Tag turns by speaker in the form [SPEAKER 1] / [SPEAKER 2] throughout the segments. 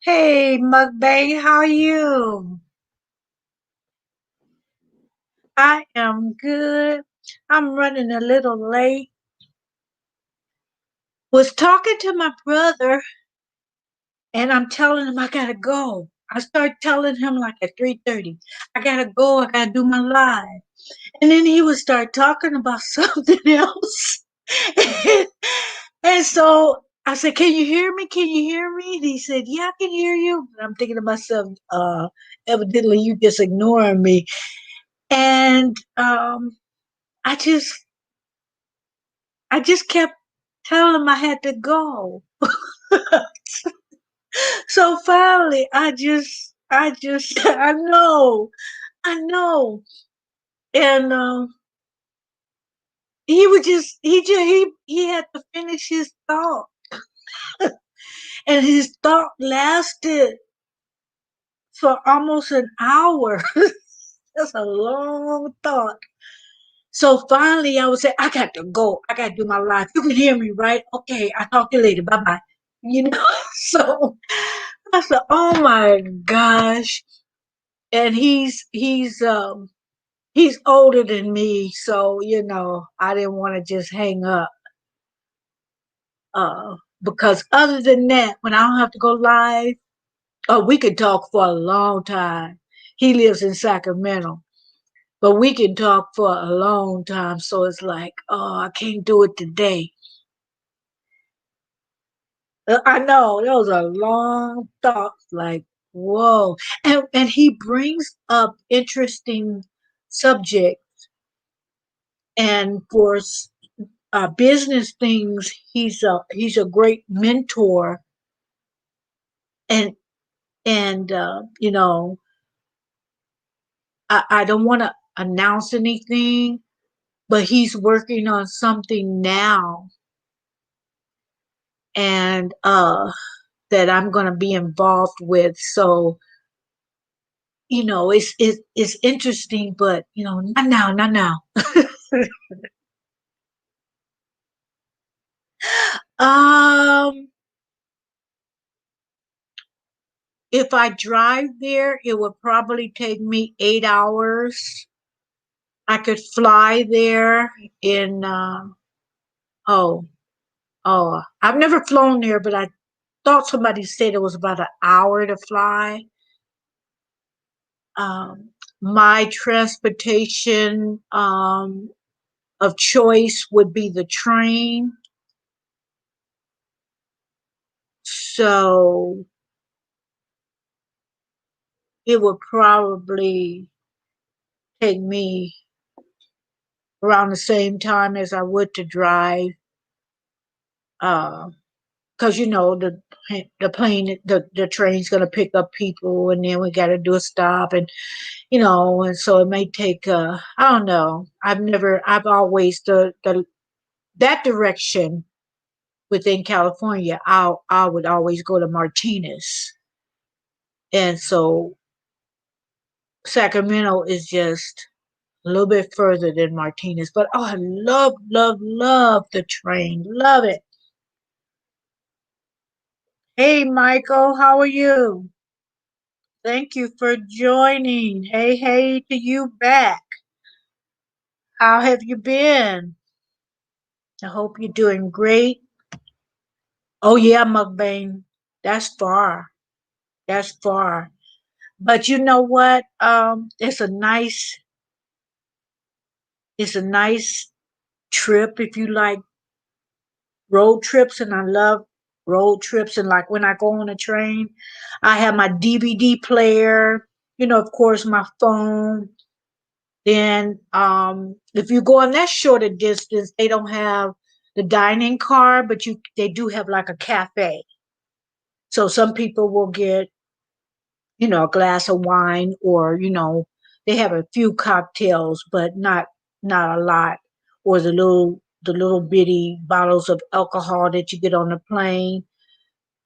[SPEAKER 1] Hey, Mukbang, how are you? I am good. I'm running a little late. Was talking to my brother and I'm telling him I gotta go. I start telling him like at 3:30, I gotta go, I gotta do my live. And then he would start talking about something else. and so I said, can you hear me? Can you hear me? And he said, yeah, I can hear you. And I'm thinking to myself, evidently you just ignoring me. And I just I just kept telling him I had to go. So finally I know. And he had to finish his thought. And his thought lasted for almost an hour. That's a long thought. So finally I would say, I got to go. I gotta do my life. You can hear me, right? Okay, I'll talk to you later. Bye bye. You know, so I said, "Oh my gosh!" And he's older than me, so I didn't want to just hang up. Because other than that, when I don't have to go live, oh, we could talk for a long time. He lives in Sacramento, but we can talk for a long time. So it's like, oh, I can't do it today. I know those are long thoughts. Like, whoa, and he brings up interesting subject, and for business things, he's a great mentor, and I don't want to announce anything, but he's working on something now, and that I'm going to be involved with. So it's interesting, but not now, not now. um, if I drive there, it would probably take me 8 hours. I could fly there in oh I've never flown there, but I thought somebody said it was about an hour to fly. My transportation of choice would be the train. So it would probably take me around the same time as I would to drive. Because the plane, the train's gonna pick up people, and then we got to do a stop, and so it may take. I don't know. I've always the that direction within California. I would always go to Martinez, and so Sacramento is just a little bit further than Martinez. But oh, I love the train. Love it. Hey, Michael, how are you? Thank you for joining. Hey to you back. How have you been? I hope you're doing great. Oh yeah, Mukbang. That's far. That's far. But you know what? It's a nice trip if you like road trips, and I love road trips. And like when I go on a train, I have my DVD player, of course my phone. Then if you go on that shorter distance, they don't have the dining car, but they do have like a cafe. So some people will get, a glass of wine, or they have a few cocktails, but not a lot, or the little bitty bottles of alcohol that you get on the plane.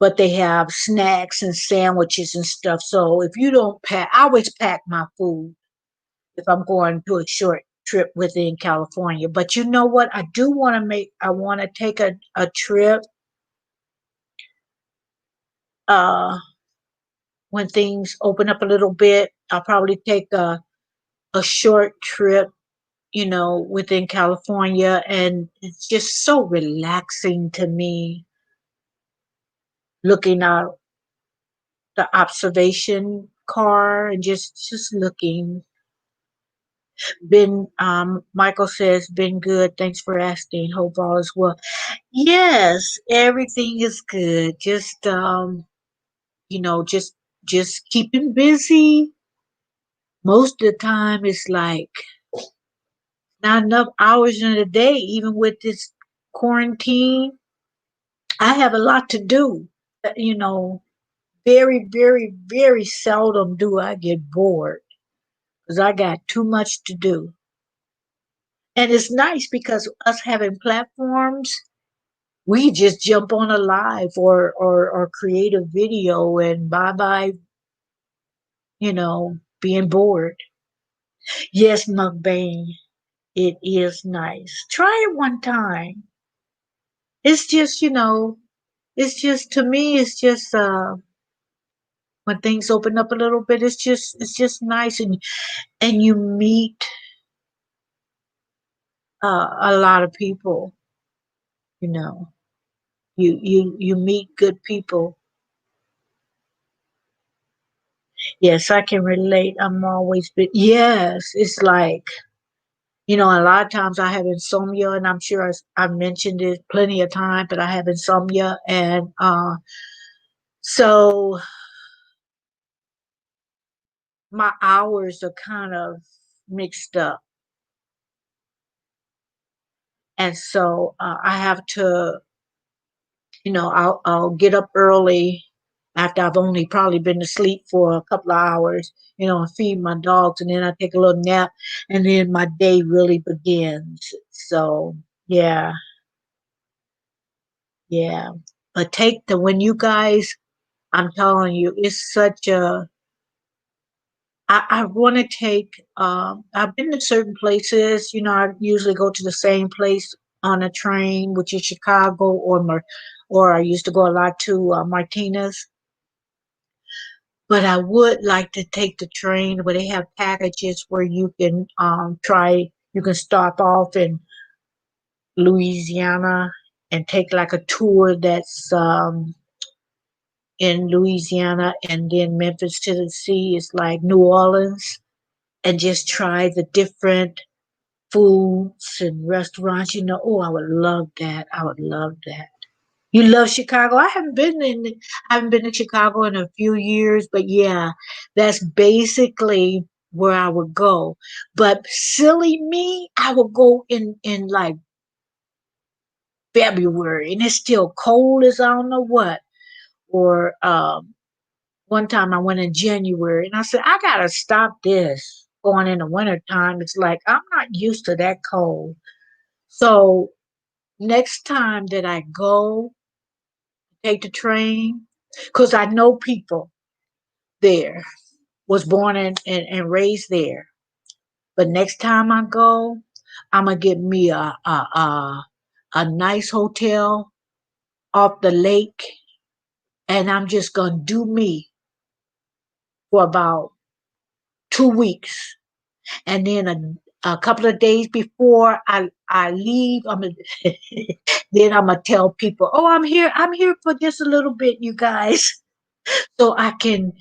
[SPEAKER 1] But they have snacks and sandwiches and stuff. So if you don't pack, I always pack my food if I'm going to a short trip within California. But you know what? I want to take a trip uh, when things open up a little bit, I'll probably take a short trip, within California. And it's just so relaxing to me looking out the observation car and just looking. Michael says, been good. Thanks for asking. Hope all is well. Yes, everything is good. Just keeping busy. Most of the time, it's like not enough hours in a day, even with this quarantine. I have a lot to do. You know, very, very, very seldom do I get bored because I got too much to do. And it's nice because us having platforms, we just jump on a live or create a video and bye bye, being bored. Yes, mukbang. It is nice. Try it one time. It's just, it's just to me, it's just when things open up a little bit, it's just nice and you meet a lot of people, you know. You meet good people. Yes, I can relate. I'm always been yes, it's like a lot of times I have insomnia, and I'm sure I've mentioned it plenty of times, but I have insomnia, and so my hours are kind of mixed up, and so I have to, I'll get up early after I've only probably been asleep for a couple of hours, and feed my dogs, and then I take a little nap, and then my day really begins. So yeah, yeah. But take the when you guys, I'm telling you, it's such a I want to take. I've been to certain places. I usually go to the same place on a train, which is Chicago, or I used to go a lot to Martinez. But I would like to take the train where they have packages where you can try. You can start off in Louisiana and take like a tour that's in Louisiana, and then Memphis, Tennessee is like New Orleans, and just try the different foods and restaurants. Oh, I would love that. I would love that. You love Chicago? I haven't been to Chicago in a few years, but yeah, that's basically where I would go. But silly me, I would go in like February, and it's still cold as I don't know what. Or one time I went in January, and I said I gotta stop this going in the wintertime. It's like I'm not used to that cold. So next time that I go take the train, because I know people there, was born and raised there. But next time I go, I'm gonna get me a nice hotel off the lake, and I'm just gonna do me for about 2 weeks, and then a couple of days before I leave, then I'm gonna tell people, oh, I'm here for just a little bit, you guys, so I can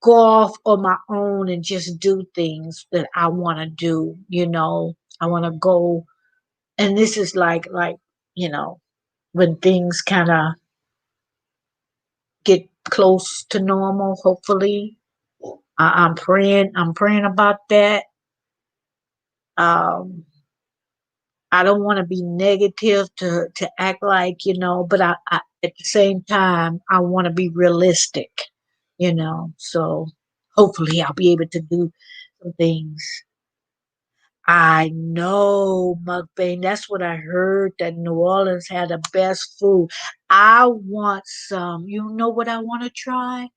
[SPEAKER 1] go off on my own and just do things that I want to do. I want to go, and this is like you know when things kind of get close to normal. Hopefully, I'm praying about that. Um, I don't want to be negative to act like but I at the same time I want to be realistic. So hopefully I'll be able to do some things. I know, mukbang. That's what I heard, that New Orleans had the best food. I want some. You know what I want to try?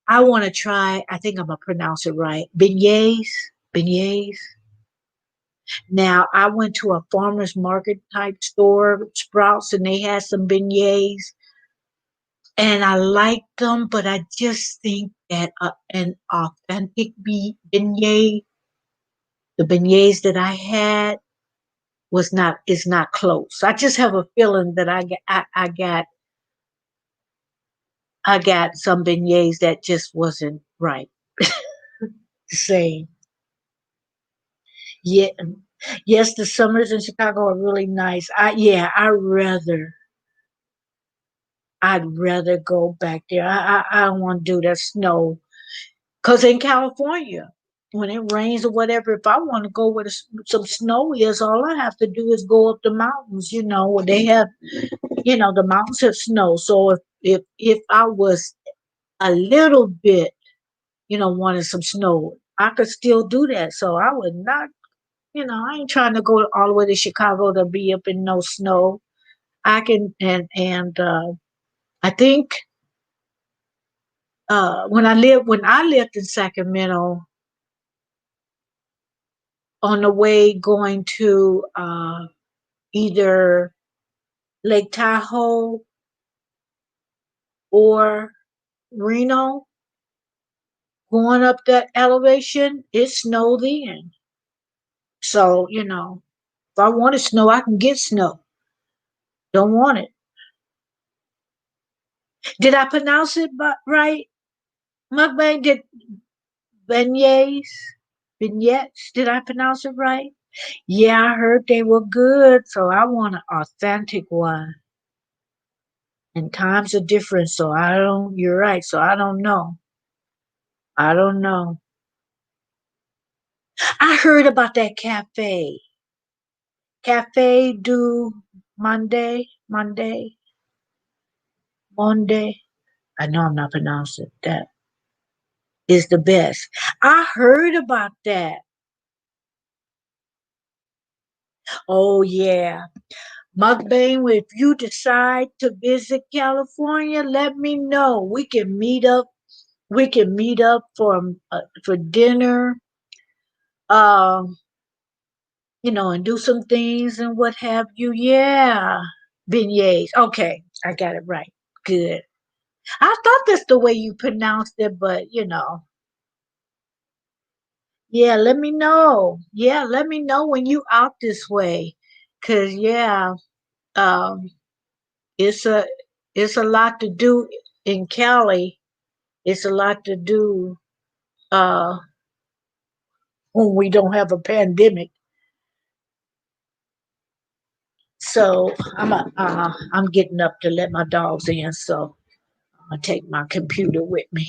[SPEAKER 1] I want to try, I think I'm going to pronounce it right. Beignets. Beignets. Now, I went to a farmer's market type store, Sprouts, and they had some beignets. and I like them, but I just think that an authentic beignet, the beignets that I had, was not is not close. I just have a feeling that I got some beignets that just wasn't right. The same. Yeah, yes, the summers in Chicago are really nice. I'd rather go back there. I don't want to do that snow. Cause in California, when it rains or whatever, if I want to go where some snow is, all I have to do is go up the mountains. Where they have, the mountains have snow. So if I was a little bit, wanting some snow, I could still do that. So I would not, I ain't trying to go all the way to Chicago to be up in no snow. I can and I think when I lived in Sacramento, on the way going to either Lake Tahoe or Reno, going up that elevation, it snowed then. So, if I wanted snow, I can get snow. Don't want it. Did I pronounce it right? Mukbang did beignets, vignettes. Did I pronounce it right? Yeah, I heard they were good, so I want an authentic one. And times are different, so I don't. You're right, so I don't know. I don't know. I heard about that Cafe du Monday. I know I'm not pronouncing that. Is the best. I heard about that. Oh yeah, mukbang. If you decide to visit California, let me know. We can meet up. We can meet up for dinner. Um, and do some things and what have you. Yeah, beignets. Okay, I got it right. Good. I thought that's the way you pronounced it, but yeah. Let me know. Yeah, let me know when you out this way, cause yeah, um, it's a lot to do in Cali. It's a lot to do uh when we don't have a pandemic. So I'm getting up to let my dogs in. So I'm gonna take my computer with me.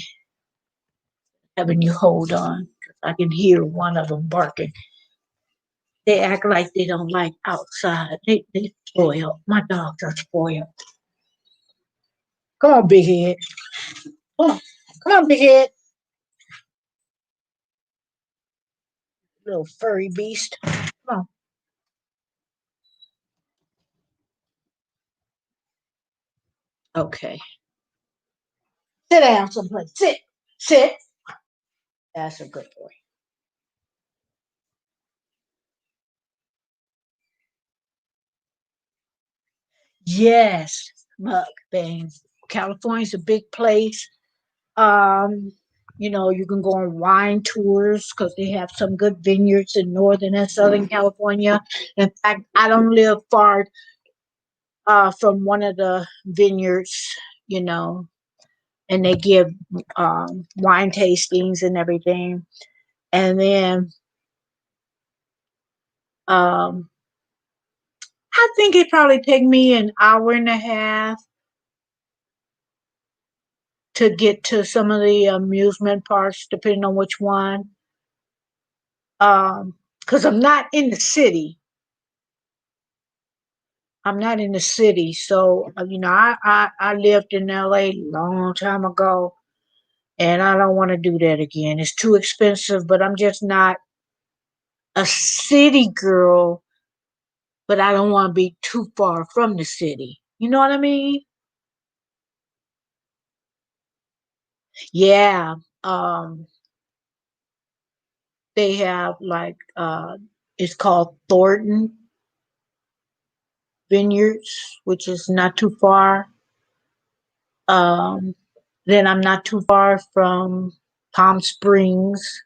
[SPEAKER 1] Having you hold on. I can hear one of them barking. They act like they don't like outside. They spoiled. My dogs are spoiled. Come on, big head. Come on. Come on, big head. Little furry beast. Come on. Okay. Sit down someplace. Sit. Sit. That's a good boy. Yes. Mukbang. California's a big place. Um, you can go on wine tours because they have some good vineyards in Northern and Southern California. In fact, I don't live far from one of the vineyards, you know, and they give wine tastings and everything. And then um, I think it probably take me an hour and a half to get to some of the amusement parks, depending on which one. Because I'm not in the city. I'm not in the city, so I lived in LA long time ago, and I don't want to do that again. It's too expensive, but I'm just not a city girl, but I don't want to be too far from the city. You know what I mean? Yeah. Um, they have like it's called Thornton Vineyards, which is not too far. Um, then I'm not too far from Palm Springs,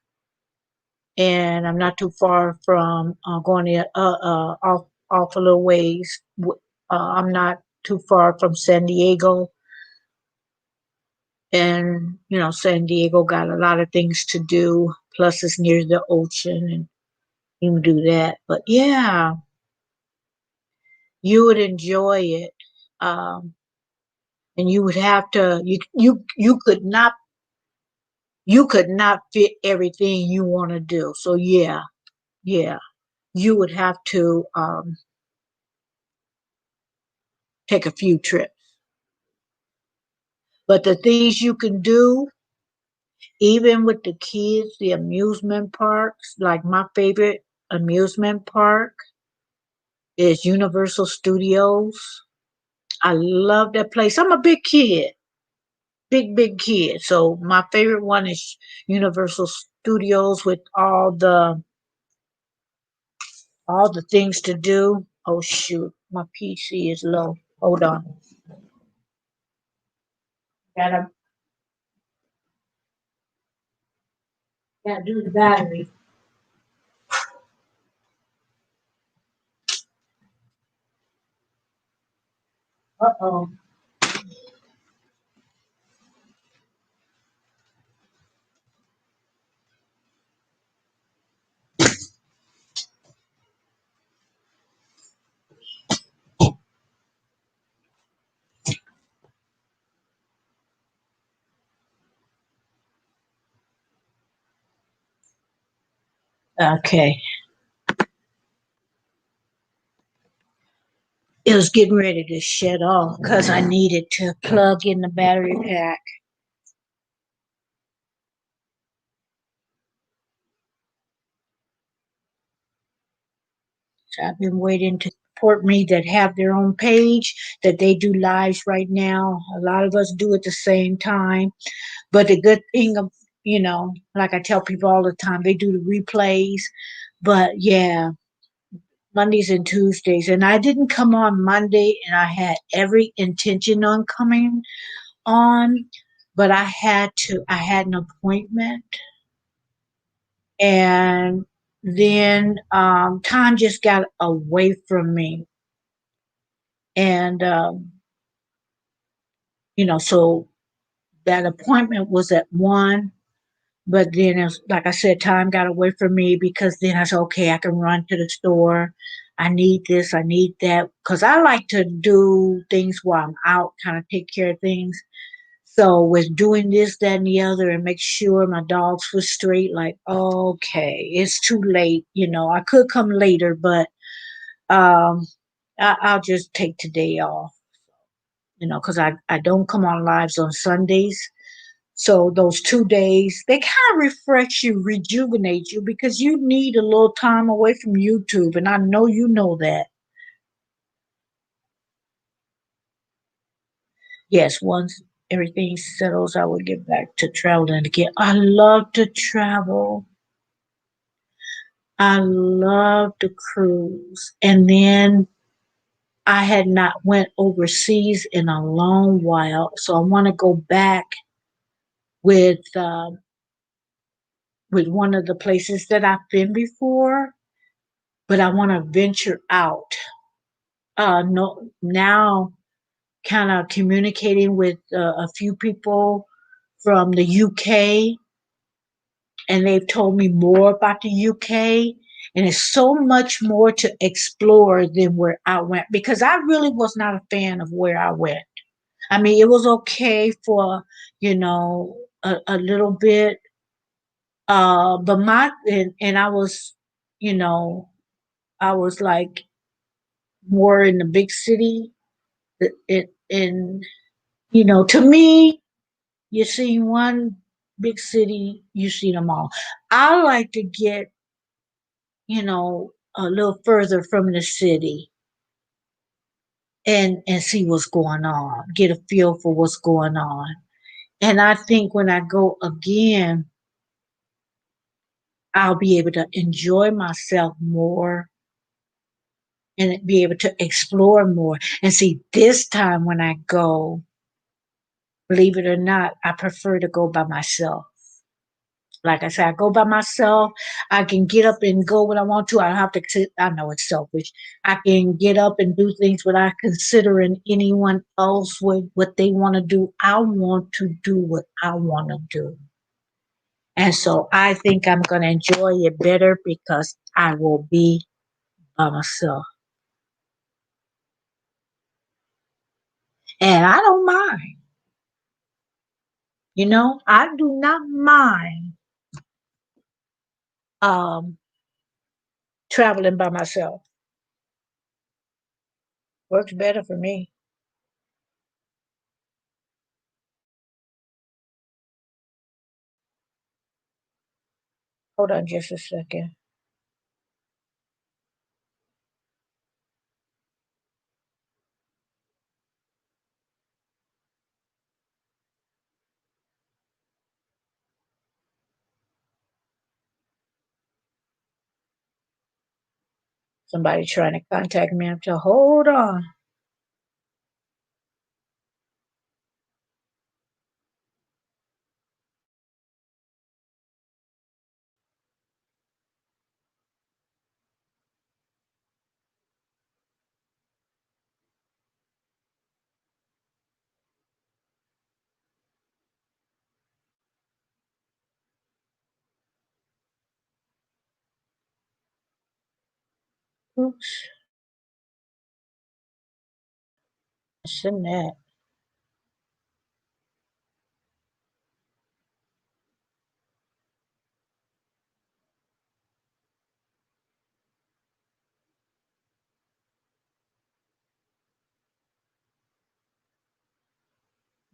[SPEAKER 1] and I'm not too far from going to off a little ways. I'm not too far from San Diego, and San Diego got a lot of things to do. Plus, it's near the ocean, and you can do that. But yeah, you would enjoy it, um, and you would have to. You could not fit everything you want to do. So yeah, yeah, you would have to take a few trips. But the things you can do, even with the kids, the amusement parks, like my favorite amusement park is Universal Studios. I love that place. I'm a big kid, big kid. So my favorite one is Universal Studios with all the things to do. Oh shoot, my PC is low. Hold on. Gotta gotta do the battery. Uh-oh. Okay. It was getting ready to shut off because I needed to plug in the battery pack. So I've been waiting to support me that have their own page that they do lives right now. A lot of us do at the same time. But the good thing of, like I tell people all the time, they do the replays. But yeah, Mondays and Tuesdays. And I didn't come on Monday, and I had every intention on coming on, but I had an appointment, and then time just got away from me. And, so that appointment was at 1. But then, like I said, time got away from me because then I said, okay, I can run to the store. I need this, I need that. Because I like to do things while I'm out, kind of take care of things. So, with doing this, that, and the other, and make sure my dogs were straight, like, okay, it's too late. I could come later, but um, I'll just take today off, because I don't come on lives on Sundays. So those 2 days, they kind of refresh you, rejuvenate you because you need a little time away from YouTube. And I know you know that. Yes, once everything settles, I will get back to traveling again. I love to travel. I love to cruise. And then I had not went overseas in a long while. So I want to go back with with one of the places that I've been before, but I want to venture out. No, now kind of communicating with a few people from the UK, and they've told me more about the UK. And it's so much more to explore than where I went because I really was not a fan of where I went. I mean, it was okay for, a little bit, but and you know, I was like more in the big city. In to me, you see one big city, you see them all. I like to get, a little further from the city and see what's going on, get a feel for what's going on. And I think when I go again, I'll be able to enjoy myself more and be able to explore more. And see, this time when I go, Believe it or not, I prefer to go by myself. Like I said, I go by myself. I can get up and go when I want to. I don't have to sit. I know it's selfish. I can get up and do things without considering anyone else what they want to do. I want to do what I want to do. And so I think I'm going to enjoy it better because I will be by myself. And I don't mind. I do not mind um, traveling by myself. Works better for me. Hold on just a second. Somebody trying to contact me. I'm to hold on. Oops, send that.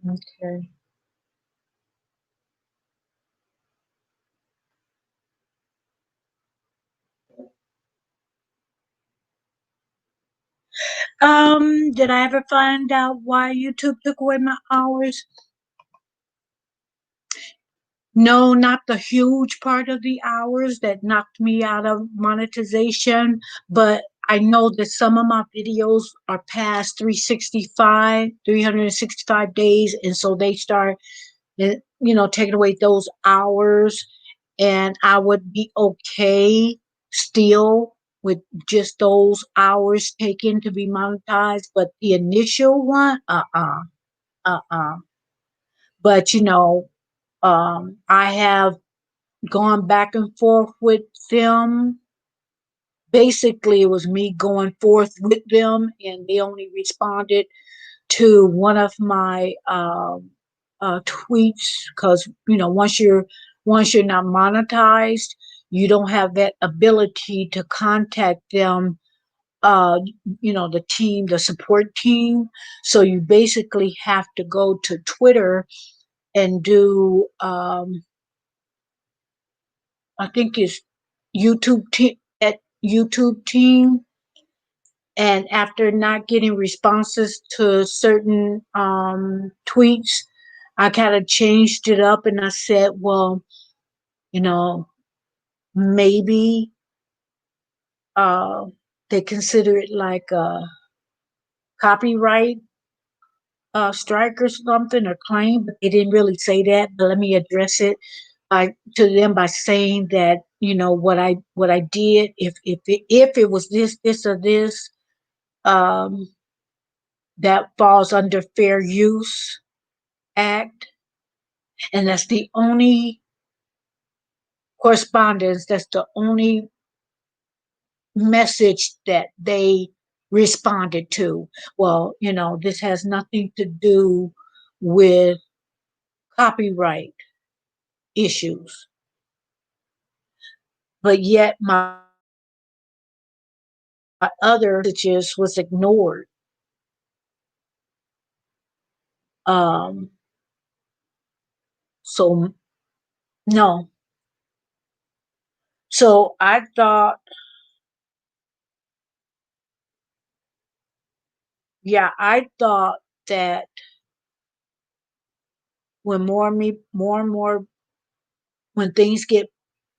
[SPEAKER 1] Okay. Did I ever find out why YouTube took away my hours? No, not the huge part of the hours that knocked me out of monetization, but I know that some of my videos are past 365 days, and so they start, taking away those hours, and I would be okay still with just those hours taken to be monetized, but the initial one, uh-uh. But I have gone back and forth with them. Basically, it was me going forth with them, and they only responded to one of my tweets because once you're not monetized, you don't have that ability to contact them. The team, the support team. So you basically have to go to Twitter and do I think it's at YouTube team. And after not getting responses to certain tweets, I kind of changed it up and I said, well, you know, maybe uh, they consider it like a copyright strike or something or claim, but they didn't really say that. But let me address it to them by saying that what I did, if it was this or this, um, that falls under Fair Use Act, and that's the only correspondence. That's the only message that they responded to. Well, this has nothing to do with copyright issues, but yet my other messages was ignored. Um, so no. So I thought that when more and more, when things get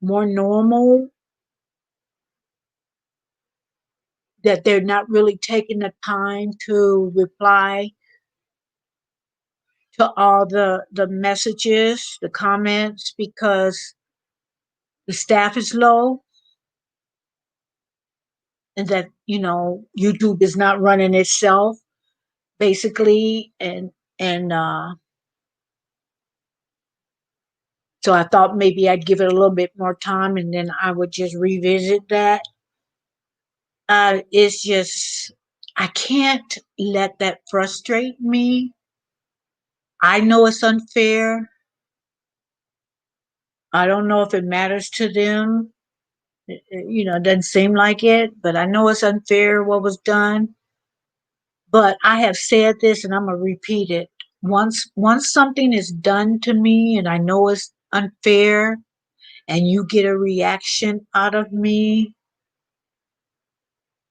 [SPEAKER 1] more normal, that they're not really taking the time to reply to all the messages, the comments, because the staff is low and that, YouTube is not running itself basically. And so I thought maybe I'd give it a little bit more time and then I would just revisit that. It's just, I can't let that frustrate me. I know it's unfair. I don't know if it matters to them. It doesn't seem like it, but I know it's unfair what was done. But I have said this and I'm gonna repeat it. Once something is done to me and I know it's unfair and you get a reaction out of me,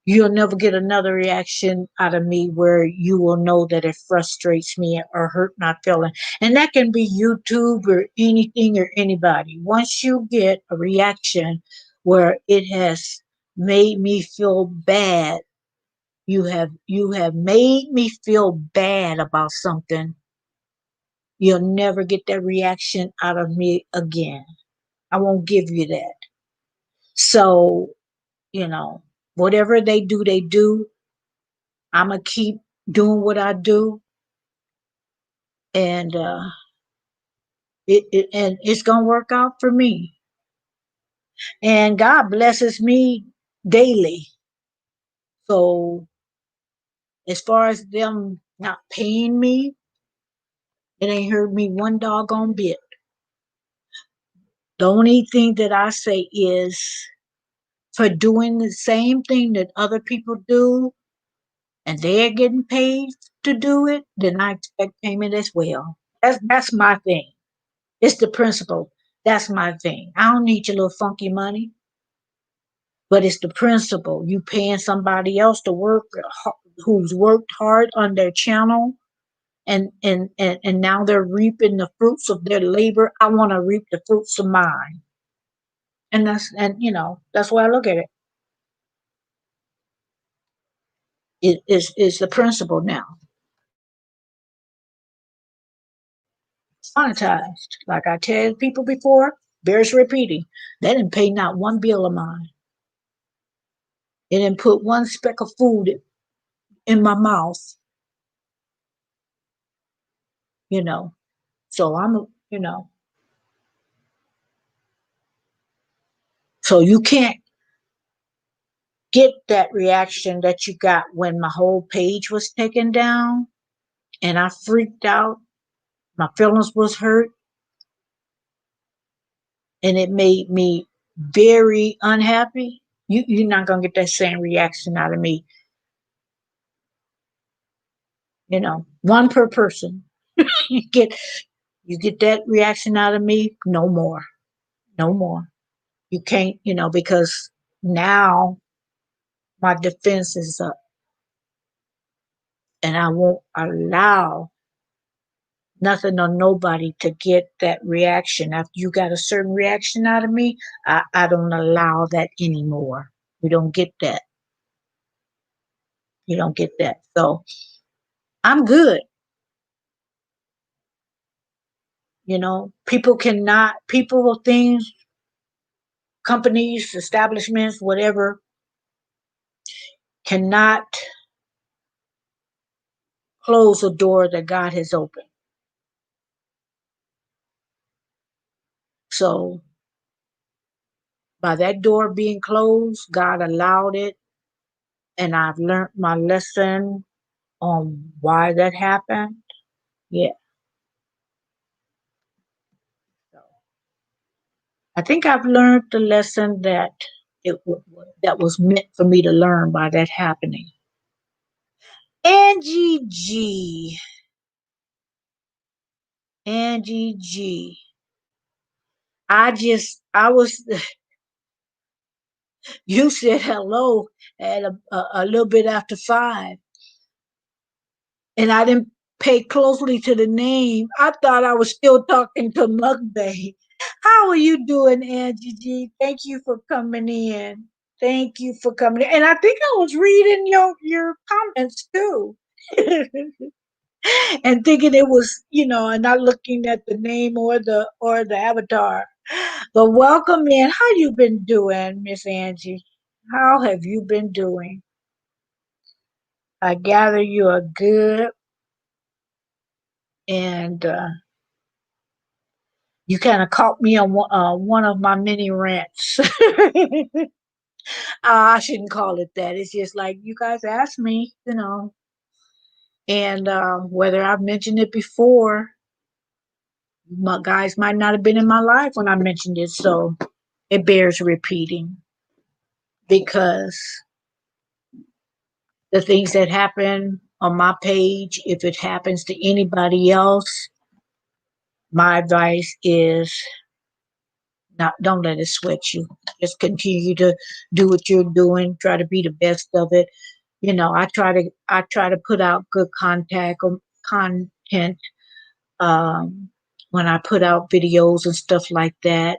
[SPEAKER 1] you'll never get another reaction out of me where you will know that it frustrates me or hurt my feeling. And that can be YouTube or anything or anybody. Once you get a reaction where it has made me feel bad, you have made me feel bad about something, you'll never get that reaction out of me again. I won't give you that. So, you know, whatever they do, they do. I'm gonna keep doing what I do, and and it's gonna work out for me. And God blesses me daily. So as far as them not paying me, it ain't hurt me one doggone bit. The only thing that I say is for doing the same thing that other people do, and they're getting paid to do it, then I expect payment as well. That's my thing. It's the principle. That's my thing. I don't need your little funky money, but it's the principle. You paying somebody else to work who's worked hard on their channel, and now they're reaping the fruits of their labor. I want to reap the fruits of mine, and that's why I look at it. It is the principle now. Monetized, like I tell people before, bears repeating. They didn't pay not one bill of mine. They didn't put one speck of food in my mouth, you know. So so you can't get that reaction that you got when my whole page was taken down and I freaked out. My feelings was hurt and it made me very unhappy. You're not gonna get that same reaction out of me, one per person. you get you get that reaction out of me, no more. No more. You can't, because now my defense is up and I won't allow nothing or nobody to get that reaction. After you got a certain reaction out of me, I don't allow that anymore. We don't get that. You don't get that. So I'm good. People, things, companies, establishments, whatever, cannot close a door that God has opened. So by that door being closed, God allowed it, and I've learned my lesson on why that happened. Yeah. So I think I've learned the lesson that was meant for me to learn by that happening. Angie G. Angie G. I was, you said hello at a little bit after 5, and I didn't pay closely to the name. I thought I was still talking to Mukbang. How are you doing, Angie G? Thank you for coming in. Thank you for coming in. And I think I was reading your comments too. and thinking it was, and not looking at the name or the avatar. But welcome in. How you been doing, Miss Angie? How have you been doing? I gather you are good, and you kind of caught me on one of my mini rants. I shouldn't call it that. It's just like you guys asked me, and whether I've mentioned it before, my guys might not have been in my life when I mentioned it, so it bears repeating because the things that happen on my page, if it happens to anybody else, my advice is not don't let it sweat you. Just continue to do what you're doing. Try to be the best of it. I try to put out good content um, when I put out videos and stuff like that.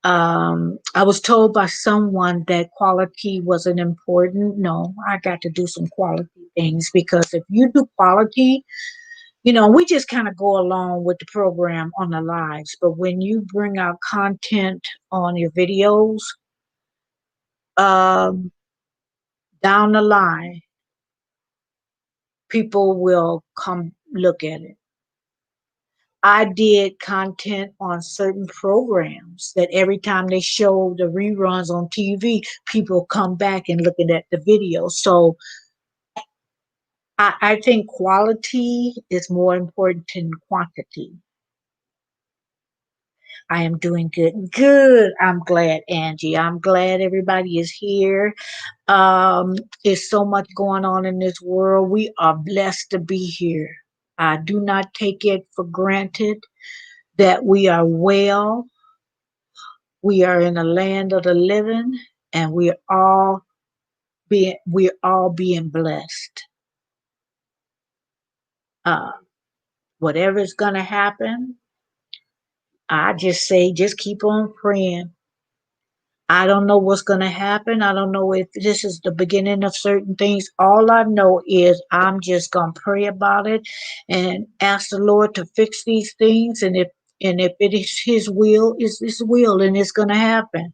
[SPEAKER 1] I was told by someone that quality wasn't important. No, I got to do some quality things because if you do quality, we just kind of go along with the program on the lives. But when you bring out content on your videos, um, down the line, people will come look at it. I did content on certain programs that every time they show the reruns on TV, people come back and looking at the video. So I think quality is more important than quantity. I am doing good. Good. I'm glad, Angie. I'm glad everybody is here. There's so much going on in this world. We are blessed to be here. I do not take it for granted that we are well. We are in a land of the living, and we're all being blessed. Uh, Whatever is gonna happen, I just say just keep on praying. I don't know what's gonna happen. I don't know if this is the beginning of certain things. All I know is I'm just gonna pray about it and ask the Lord to fix these things. And if it is His will, it's His will, and it's gonna happen.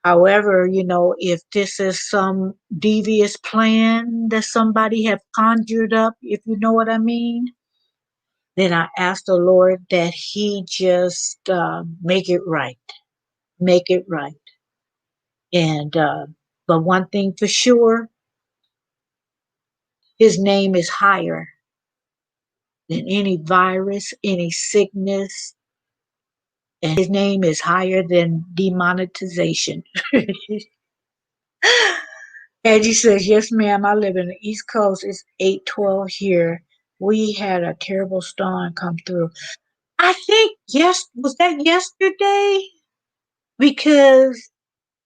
[SPEAKER 1] However, if this is some devious plan that somebody have conjured up, if you know what I mean, then I ask the Lord that He just make it right, make it right. And but one thing for sure, His name is higher than any virus, any sickness, and His name is higher than demonetization. Angie says, "Yes, ma'am. I live in the East Coast. It's 8:12 here. We had a terrible storm come through. I think yes, was that yesterday? Because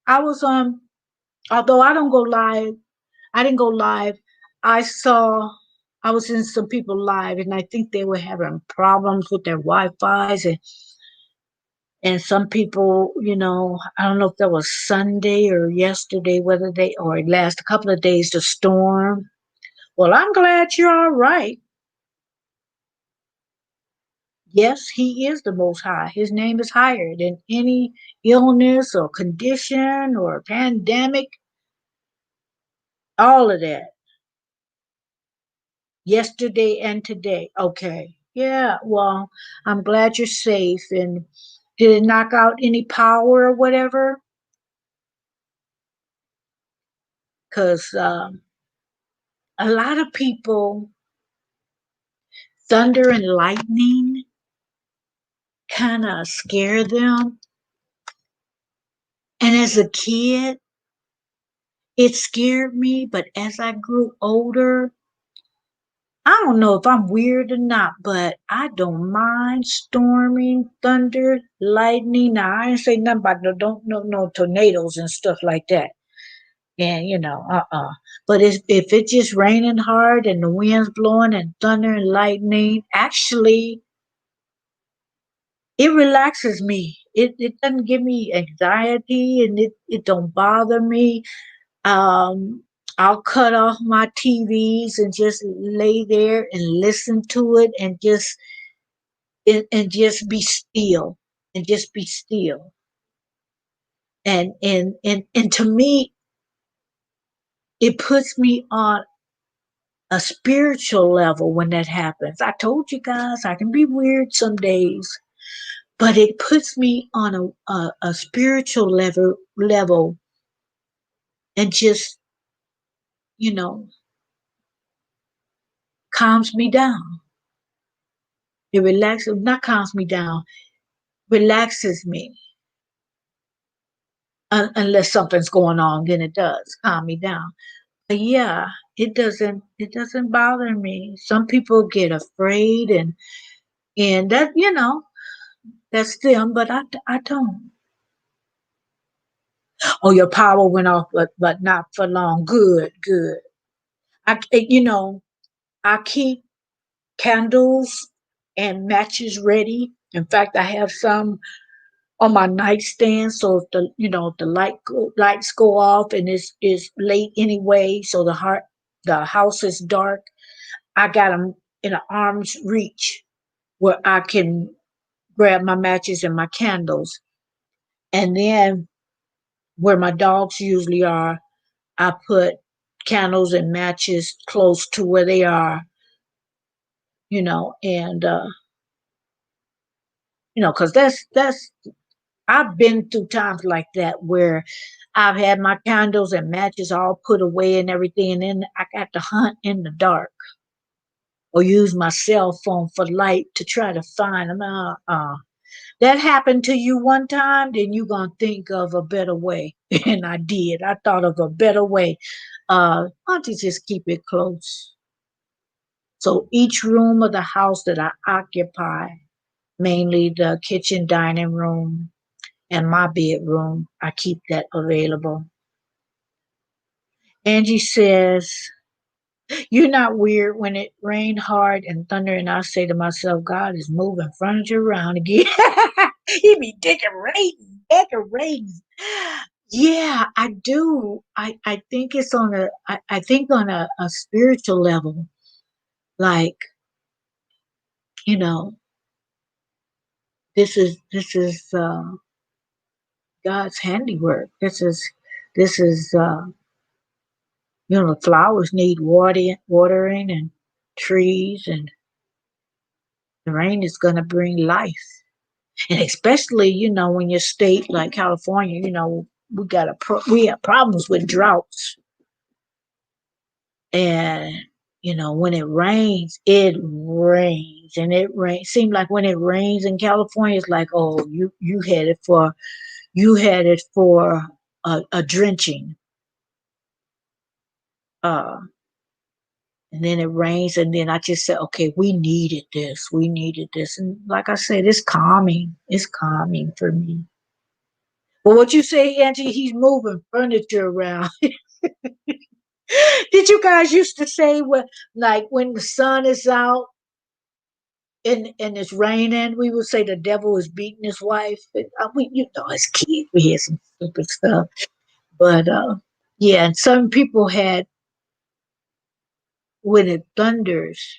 [SPEAKER 1] I was on. Although I don't go live, I didn't go live. I saw. I was in some people live, and I think they were having problems with their Wi-Fi's, and some people, I don't know if that was Sunday or yesterday, whether they or last a couple of days the storm. Well, I'm glad you're all right. Yes, He is the Most High. His name is higher than any illness or condition or pandemic, all of that, yesterday and today. Okay. Yeah, well, I'm glad you're safe. And did it knock out any power or whatever? Because a lot of people, thunder and lightning kind of scare them. And as a kid, it scared me. But as I grew older, I don't know if I'm weird or not, but I don't mind storming, thunder, lightning. Now I ain't say nothing about no tornadoes and stuff like that. And But if it's just raining hard and the wind's blowing and thunder and lightning, actually it relaxes me. It doesn't give me anxiety and it don't bother me. Um I'll cut off my TVs and just lay there and listen to it and just be still and just be still. And to me, it puts me on a spiritual level when that happens. I told you guys I can be weird some days, but it puts me on a spiritual level and just, you know, calms me down. It relaxes, not calms me down, relaxes me. Unless something's going on, then it does calm me down. But yeah, it doesn't bother me. Some people get afraid and that, that's them, but I don't. Oh, your power went off, but not for long. Good, good. I keep candles and matches ready. In fact, I have some on my nightstand, so if the lights go off and it's late anyway, so the house is dark, I got them in an arm's reach where I can grab my matches and my candles. And then where my dogs usually are, I put candles and matches close to where they are, and because that's I've been through times like that where I've had my candles and matches all put away and everything, and then I got to hunt in the dark or use my cell phone for light to try to find them. That happened to you one time, then you gonna think of a better way. And I did. I thought of a better way. Why don't you just keep it close? So each room of the house that I occupy, mainly the kitchen, dining room, and my bedroom, I keep that available. Angie says, "You're not weird when it rained hard and thunder, and I say to myself, God is moving furniture around again." He be decorating. Yeah, I do. I think it's I think on a spiritual level, like, you know, this is God's handiwork. This is the flowers need watering and trees, and the rain is going to bring life. And especially, when your state like California, we have problems with droughts, and when it rains, and it rains. Seems like when it rains in California, it's like, oh, you had it for a drenching. Uh, and then it rains, and then I just said, okay, we needed this, and like I said, it's calming for me. But what you say, Angie, he's moving furniture around. Did you guys used to say, when the sun is out and it's raining, we would say the devil is beating his wife? And, as kids, we had some stupid stuff. But yeah, and some people had, when it thunders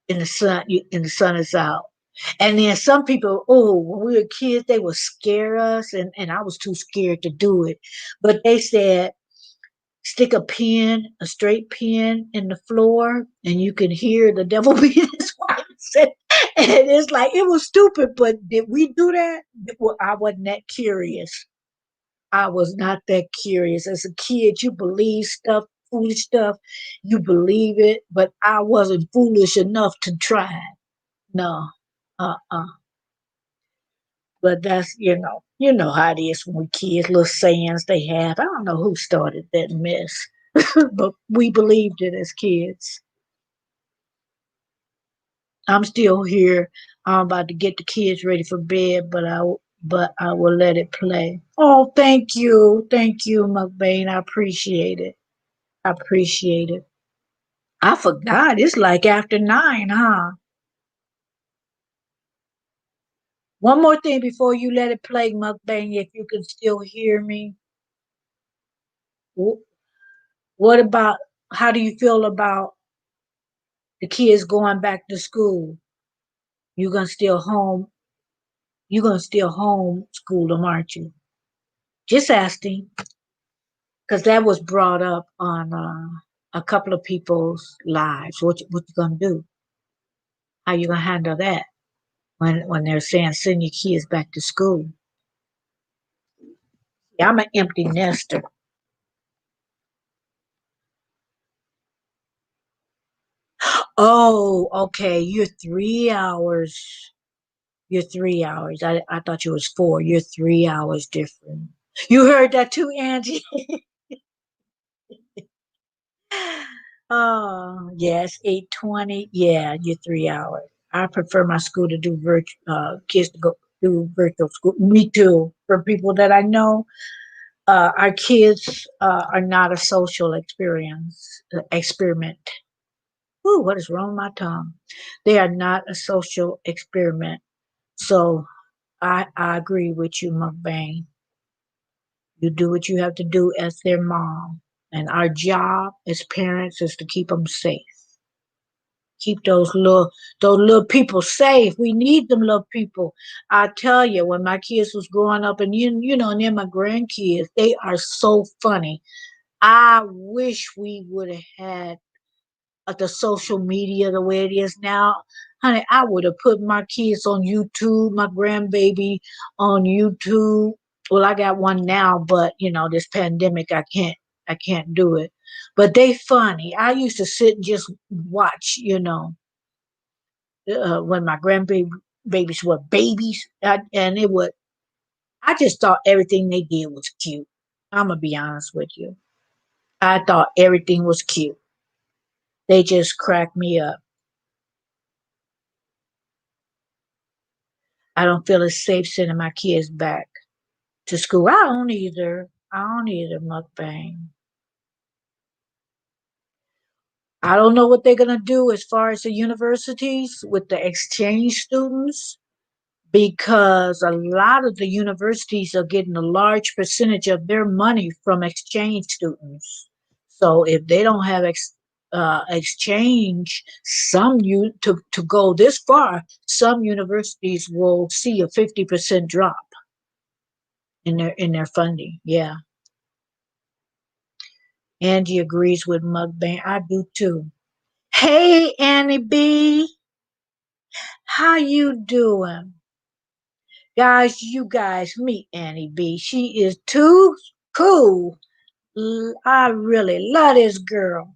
[SPEAKER 1] and the sun is out. And then some people, oh, when we were kids, they would scare us, and I was too scared to do it. But they said, stick a straight pin in the floor, and you can hear the devil being his wife. And it's like, it was stupid, but did we do that? Well, I wasn't that curious. I was not that curious. As a kid, you believe stuff, foolish stuff, you believe it, but I wasn't foolish enough to try it. No. Uh-uh. But that's, how it is when we kids, little sayings they have. I don't know who started that mess, but we believed it as kids. I'm still here. I'm about to get the kids ready for bed, but I will let it play. Oh, thank you, McBain. I appreciate it. I appreciate it. I forgot. It's like after 9, huh? One more thing before you let it play, McBain. If you can still hear me, Wh- What about, how do you feel about the kids going back to school? You gonna still home? You gonna still home school them, aren't you? Just asking, because that was brought up on a couple of people's lives. What you gonna do? How you gonna handle that when they're saying send your kids back to school? Yeah, I'm an empty nester. Oh, okay. You're 3 hours. You're 3 hours. I thought you was four. You're 3 hours different. You heard that too, Angie? Oh, yes, 8:20. Yeah, you're 3 hours. I prefer my school to do kids to go do virtual school. Me too. For people that I know, our kids are not a social experiment. Ooh, what is wrong with my tongue? They are not a social experiment. So I agree with you, Mukbang. You do what you have to do as their mom. And our job as parents is to keep them safe. Keep those little people safe. We need them little people. I tell you, when my kids was growing up, and and then my grandkids, they are so funny. I wish we would have had the social media the way it is now. Honey, I would have put my kids on YouTube, my grandbaby on YouTube. Well, I got one now, but this pandemic, I can't do it. But they funny. I used to sit and just watch, when my grandbabies were babies, and it would. I just thought everything they did was cute. I'm gonna be honest with you. I thought everything was cute. They just cracked me up. I don't feel it's safe sending my kids back to school. I don't either, Mukbang. I don't know what they're gonna do as far as the universities with the exchange students, because a lot of the universities are getting a large percentage of their money from exchange students. So if they don't have exchange, to go this far, some universities will see a 50% drop in their funding. Yeah, Angie agrees with Mukbang. I do too. Hey, Annie B, how you doing? Guys, you guys meet Annie B. She is too cool. I really love this girl,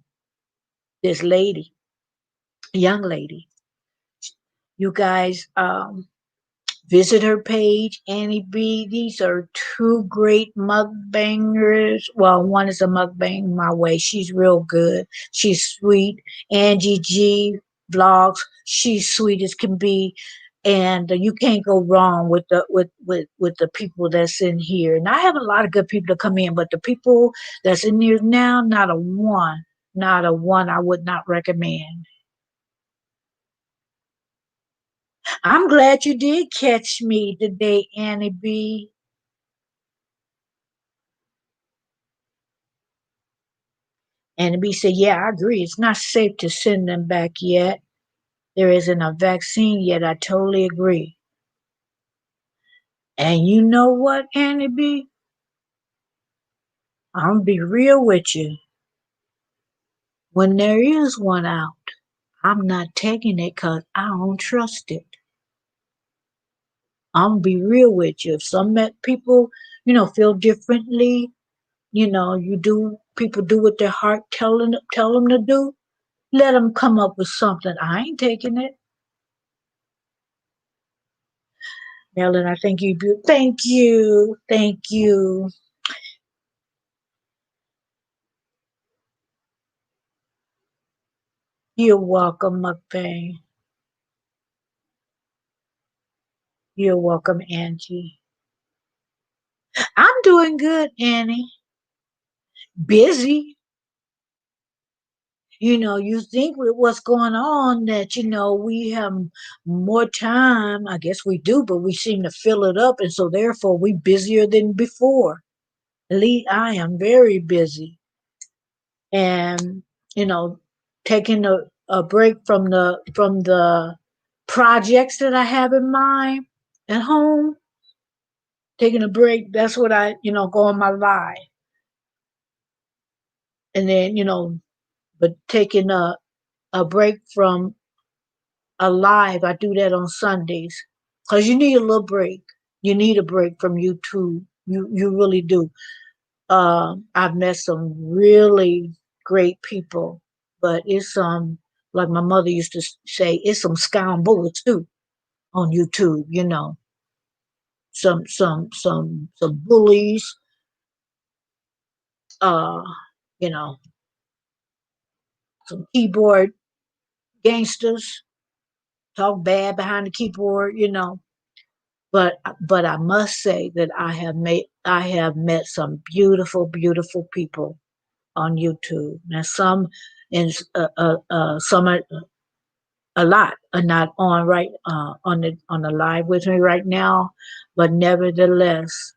[SPEAKER 1] this lady, young lady. You guys, visit her page, Annie B. These are two great mukbangers. Well, one is a mukbang my way. She's real good. She's sweet. Angie G vlogs. She's sweet as can be. And you can't go wrong with the people that's in here. And I have a lot of good people to come in, but the people that's in here now, not a one I would not recommend. I'm glad you did catch me today, Annie B. And B said, yeah, I agree. It's not safe to send them back yet. There isn't a vaccine yet. I totally agree. And you know what, Annie B? I'm gonna be real with you. When there is one out, I'm not taking it because I don't trust it. I'm gonna be real with you. If some people, feel differently, people do what their heart tell them to do. Let them come up with something. I ain't taking it. Ellen, I thank you. Thank you. Thank you. You're welcome, McVeigh. You're welcome, Angie. I'm doing good, Annie. Busy. You think with what's going on that, we have more time. I guess we do, but we seem to fill it up. And so therefore we busier than before. Lee, I am very busy, and you know, taking a break from the projects that I have in mind at home, taking a break. That's what I, go on my live, and then but taking a break from a live. I do that on Sundays because you need a little break. You need a break from YouTube. You really do. I've met some really great people, but it's like my mother used to say, it's some scoundrels too on YouTube. Some bullies. Uh, you know, some keyboard gangsters talk bad behind the keyboard. But I must say that I have met some beautiful, beautiful people on YouTube. Now some are, a lot are not on right on the live with me right now, but nevertheless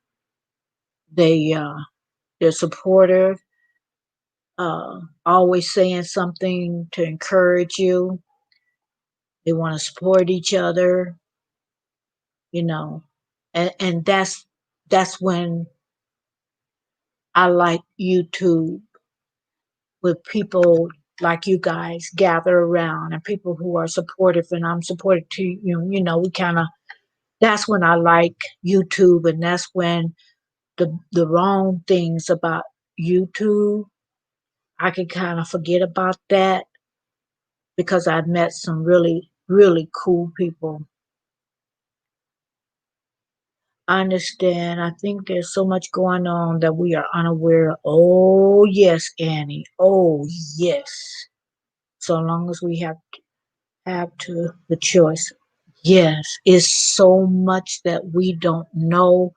[SPEAKER 1] they're supportive, always saying something to encourage you. They want to support each other, you know, and that's when I like YouTube, with people like you guys gather around and people who are supportive, and I'm supportive to you. We kind of, that's when I like YouTube, and that's when the wrong things about YouTube, I can kind of forget about that because I've met some really, really cool people. I understand. I think there's so much going on that we are unaware of. Oh, yes, Annie. Oh, yes. So long as we have the choice. Yes, it's so much that we don't know.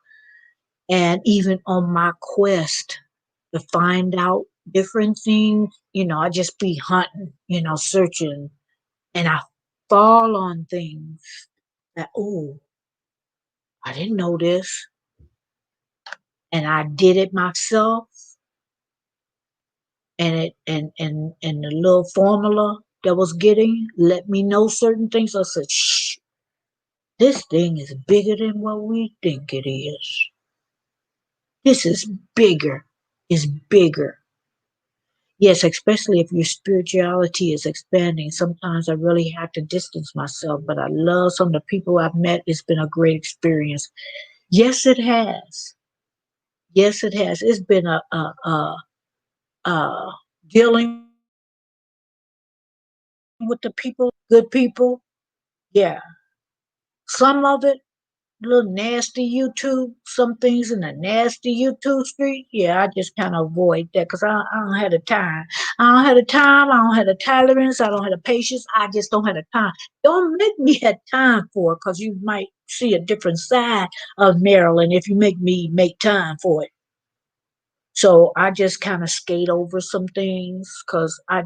[SPEAKER 1] And even on my quest to find out different things, I just be hunting, searching, and I fall on things that, oh, I didn't know this. And I did it myself, and the little formula that was getting let me know certain things. I said, shh, this thing is bigger than what we think it is. This is bigger. Is bigger. Yes, especially if your spirituality is expanding. Sometimes I really have to distance myself, but I love some of the people I've met. It's been a great experience. Yes, it has. Yes, it has. It's been a dealing with the people, good people. Yeah, some of it little nasty YouTube, some things in the nasty YouTube street. Yeah, I just kind of avoid that because I don't have the time. I don't have the time. I don't have the tolerance. I don't have the patience. I just don't have the time. Don't make me have time for it because you might see a different side of Maryland if you make me make time for it. So I just kind of skate over some things because I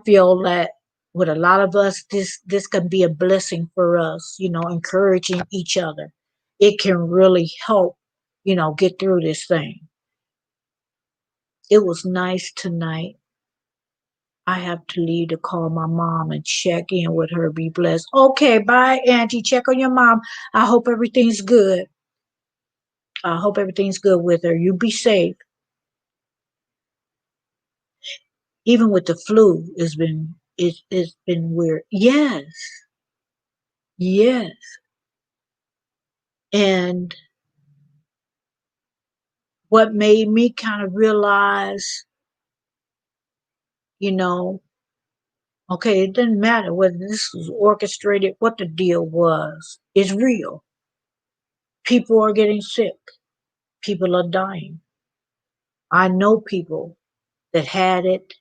[SPEAKER 1] feel that with a lot of us, this can be a blessing for us, encouraging each other. It can really help, get through this thing. It was nice tonight. I have to leave to call my mom and check in with her. Be blessed. Okay, bye, Angie. Check on your mom. I hope everything's good. I hope everything's good with her. You be safe. Even with the flu, it's been weird. Yes, yes. And what made me kind of realize, you know, okay, it doesn't matter whether this was orchestrated, what the deal was. It's real. People are getting sick. People are dying. I know people that had it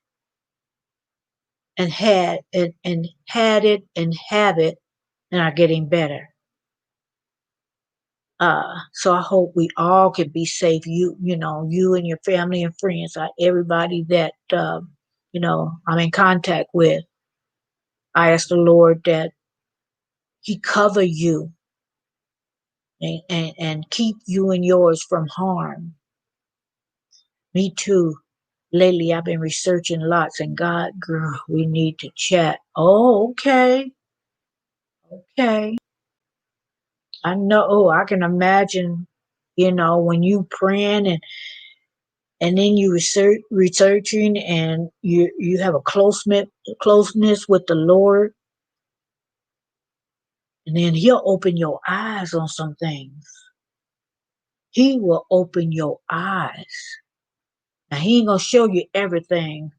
[SPEAKER 1] and had it and have it and are getting better. So I hope we all can be safe. You and your family and friends, everybody that I'm in contact with. I ask the Lord that He cover you and keep you and yours from harm. Me too. Lately, I've been researching lots, and God, girl, we need to chat. Oh, okay. Okay. I know. Oh, I can imagine, when you praying and then you researching and you have a closeness with the Lord, and then He'll open your eyes on some things. He will open your eyes. Now He ain't gonna show you everything,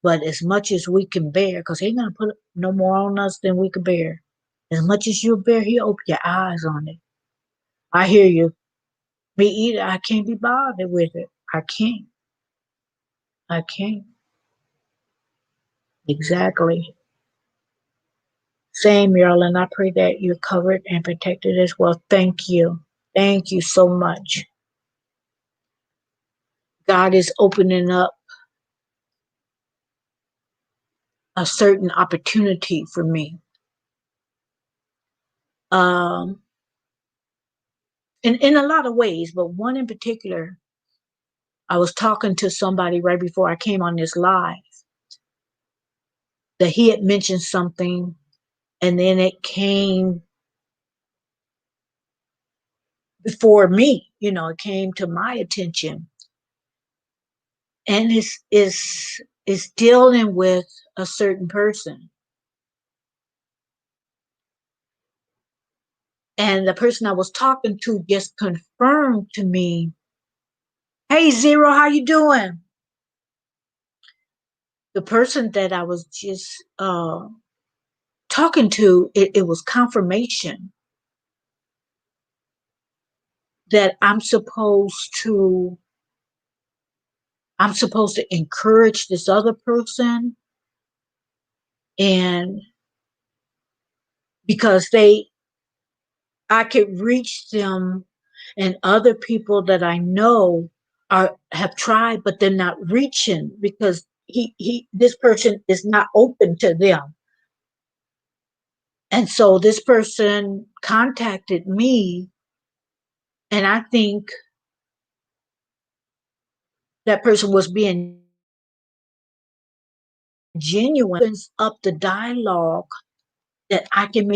[SPEAKER 1] but as much as we can bear, because He ain't gonna put no more on us than we can bear. As much as you bear, He'll open your eyes on it. I hear you. Me either. I can't be bothered with it. I can't. I can't. Exactly. Same, Marilyn. I pray that you're covered and protected as well. Thank you. Thank you so much. God is opening up a certain opportunity for me. Um, in a lot of ways, but one in particular, I was talking to somebody right before I came on this live that he had mentioned something, and then it came before me. It came to my attention, and it's dealing with a certain person. And the person I was talking to just confirmed to me, "Hey, Zero, how you doing?" The person that I was just talking to, it was confirmation that I'm supposed to encourage this other person, and because I could reach them, and other people that I know have tried, but they're not reaching because this person is not open to them. And so this person contacted me, and I think that person was being genuine. Opens up the dialogue that I can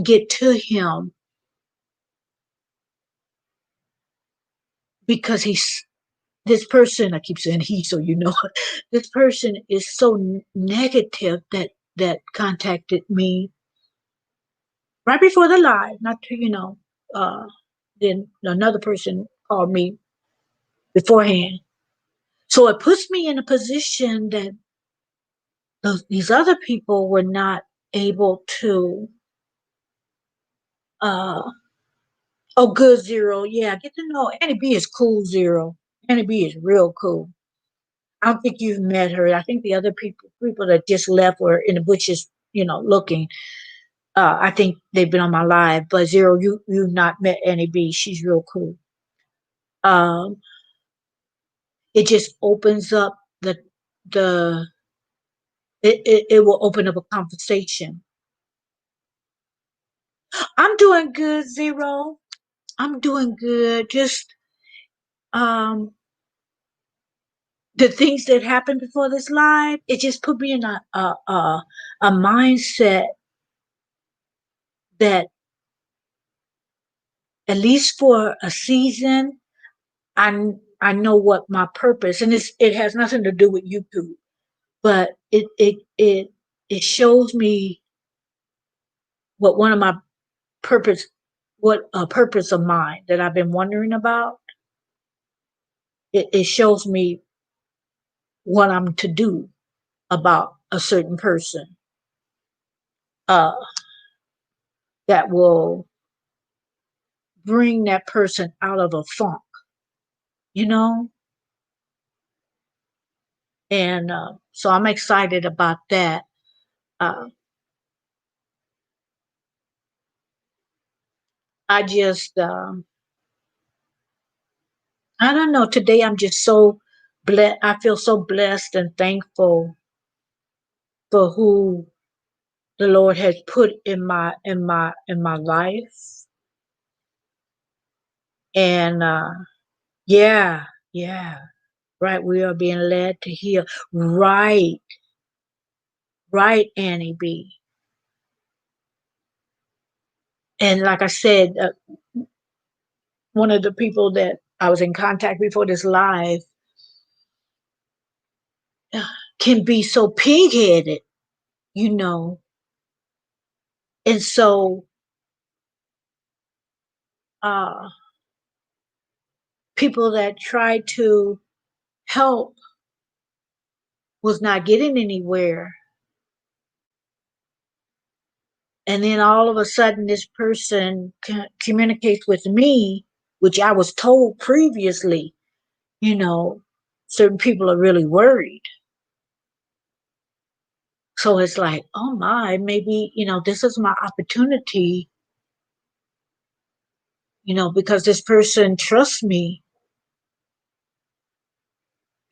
[SPEAKER 1] get to him, because this person, I keep saying he, so this person is so negative that contacted me right before the live, not to, then another person called me beforehand. So it puts me in a position that these other people were not able to, uh, oh, good, Zero. Yeah, get to know Annie B is cool, Zero. Annie B is real cool. I don't think you've met her. I think the other people that just left were in the bushes, looking. I think they've been on my live, but Zero, you've not met Annie B. She's real cool. Um, it just opens up the it will open up a conversation. I'm doing good, Zero. I'm doing good. Just um the things that happened before this live, it just put me in a mindset that at least for a season, I know what my purpose, and it has nothing to do with YouTube, but it shows me what one of my purpose what a purpose of mine that I've been wondering about. It shows me what I'm to do about a certain person, uh, that will bring that person out of a funk, you know? And so I'm excited about that. Uh, I just, I don't know, today I'm just so blessed. I feel so blessed and thankful for who the Lord has put in my life. And yeah, yeah, right. We are being led to heal. Right, right, Annie B. And like I said, one of the people that I was in contact before this live can be so pig-headed, you know. And so uh people that tried to help was not getting anywhere. And then all of a sudden this person communicates with me, which I was told previously, you know, certain people are really worried. So it's like, oh my, maybe, this is my opportunity, because this person trusts me.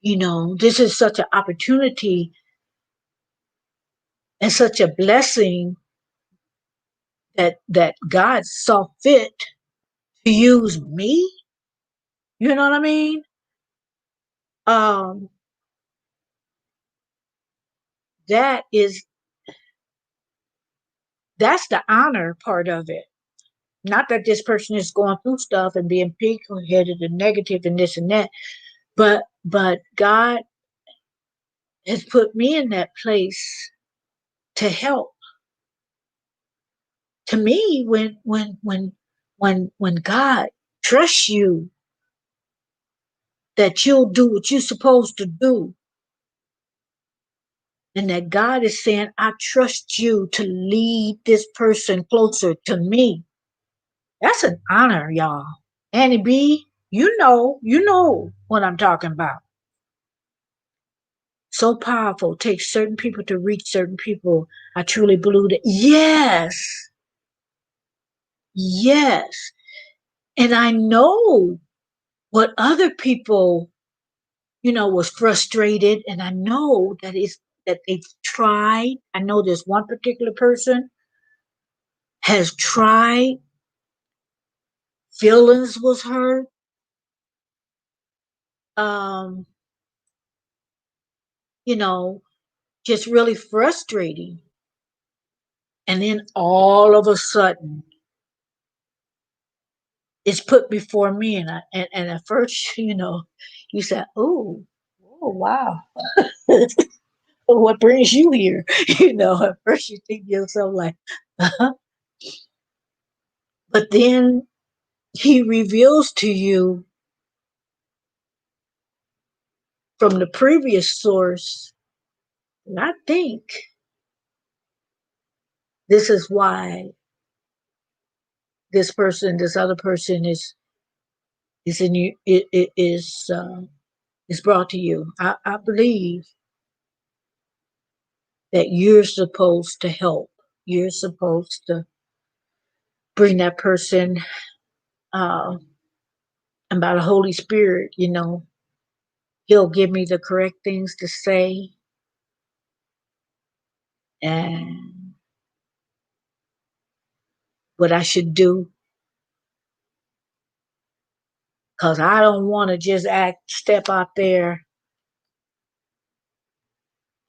[SPEAKER 1] This is such an opportunity and such a blessing that God saw fit to use me. You know what I mean? Um, that is that's the honor part of it. Not that this person is going through stuff and being pig-headed and negative and this and that, but God has put me in that place to help. To me, when God trusts you that you'll do what you're supposed to do, and that God is saying, I trust you to lead this person closer to me. That's an honor, y'all. Annie B, you know what I'm talking about. So powerful. Takes certain people to reach certain people. I truly believe that. Yes. Yes. And I know what other people, was frustrated. And I know that they've tried. I know this one particular person has tried, feelings was hurt. Um, you know, just really frustrating. And then all of a sudden it's put before me, and at first, you said, oh wow. What brings you here? At first you think to yourself like, uh-huh. But then he reveals to you from the previous source, and I think this is why this other person is in you, it is brought to you. I believe that you're supposed to help. You're supposed to bring that person, uh, and by the Holy Spirit, He'll give me the correct things to say and what I should do. Cause I don't want to just step out there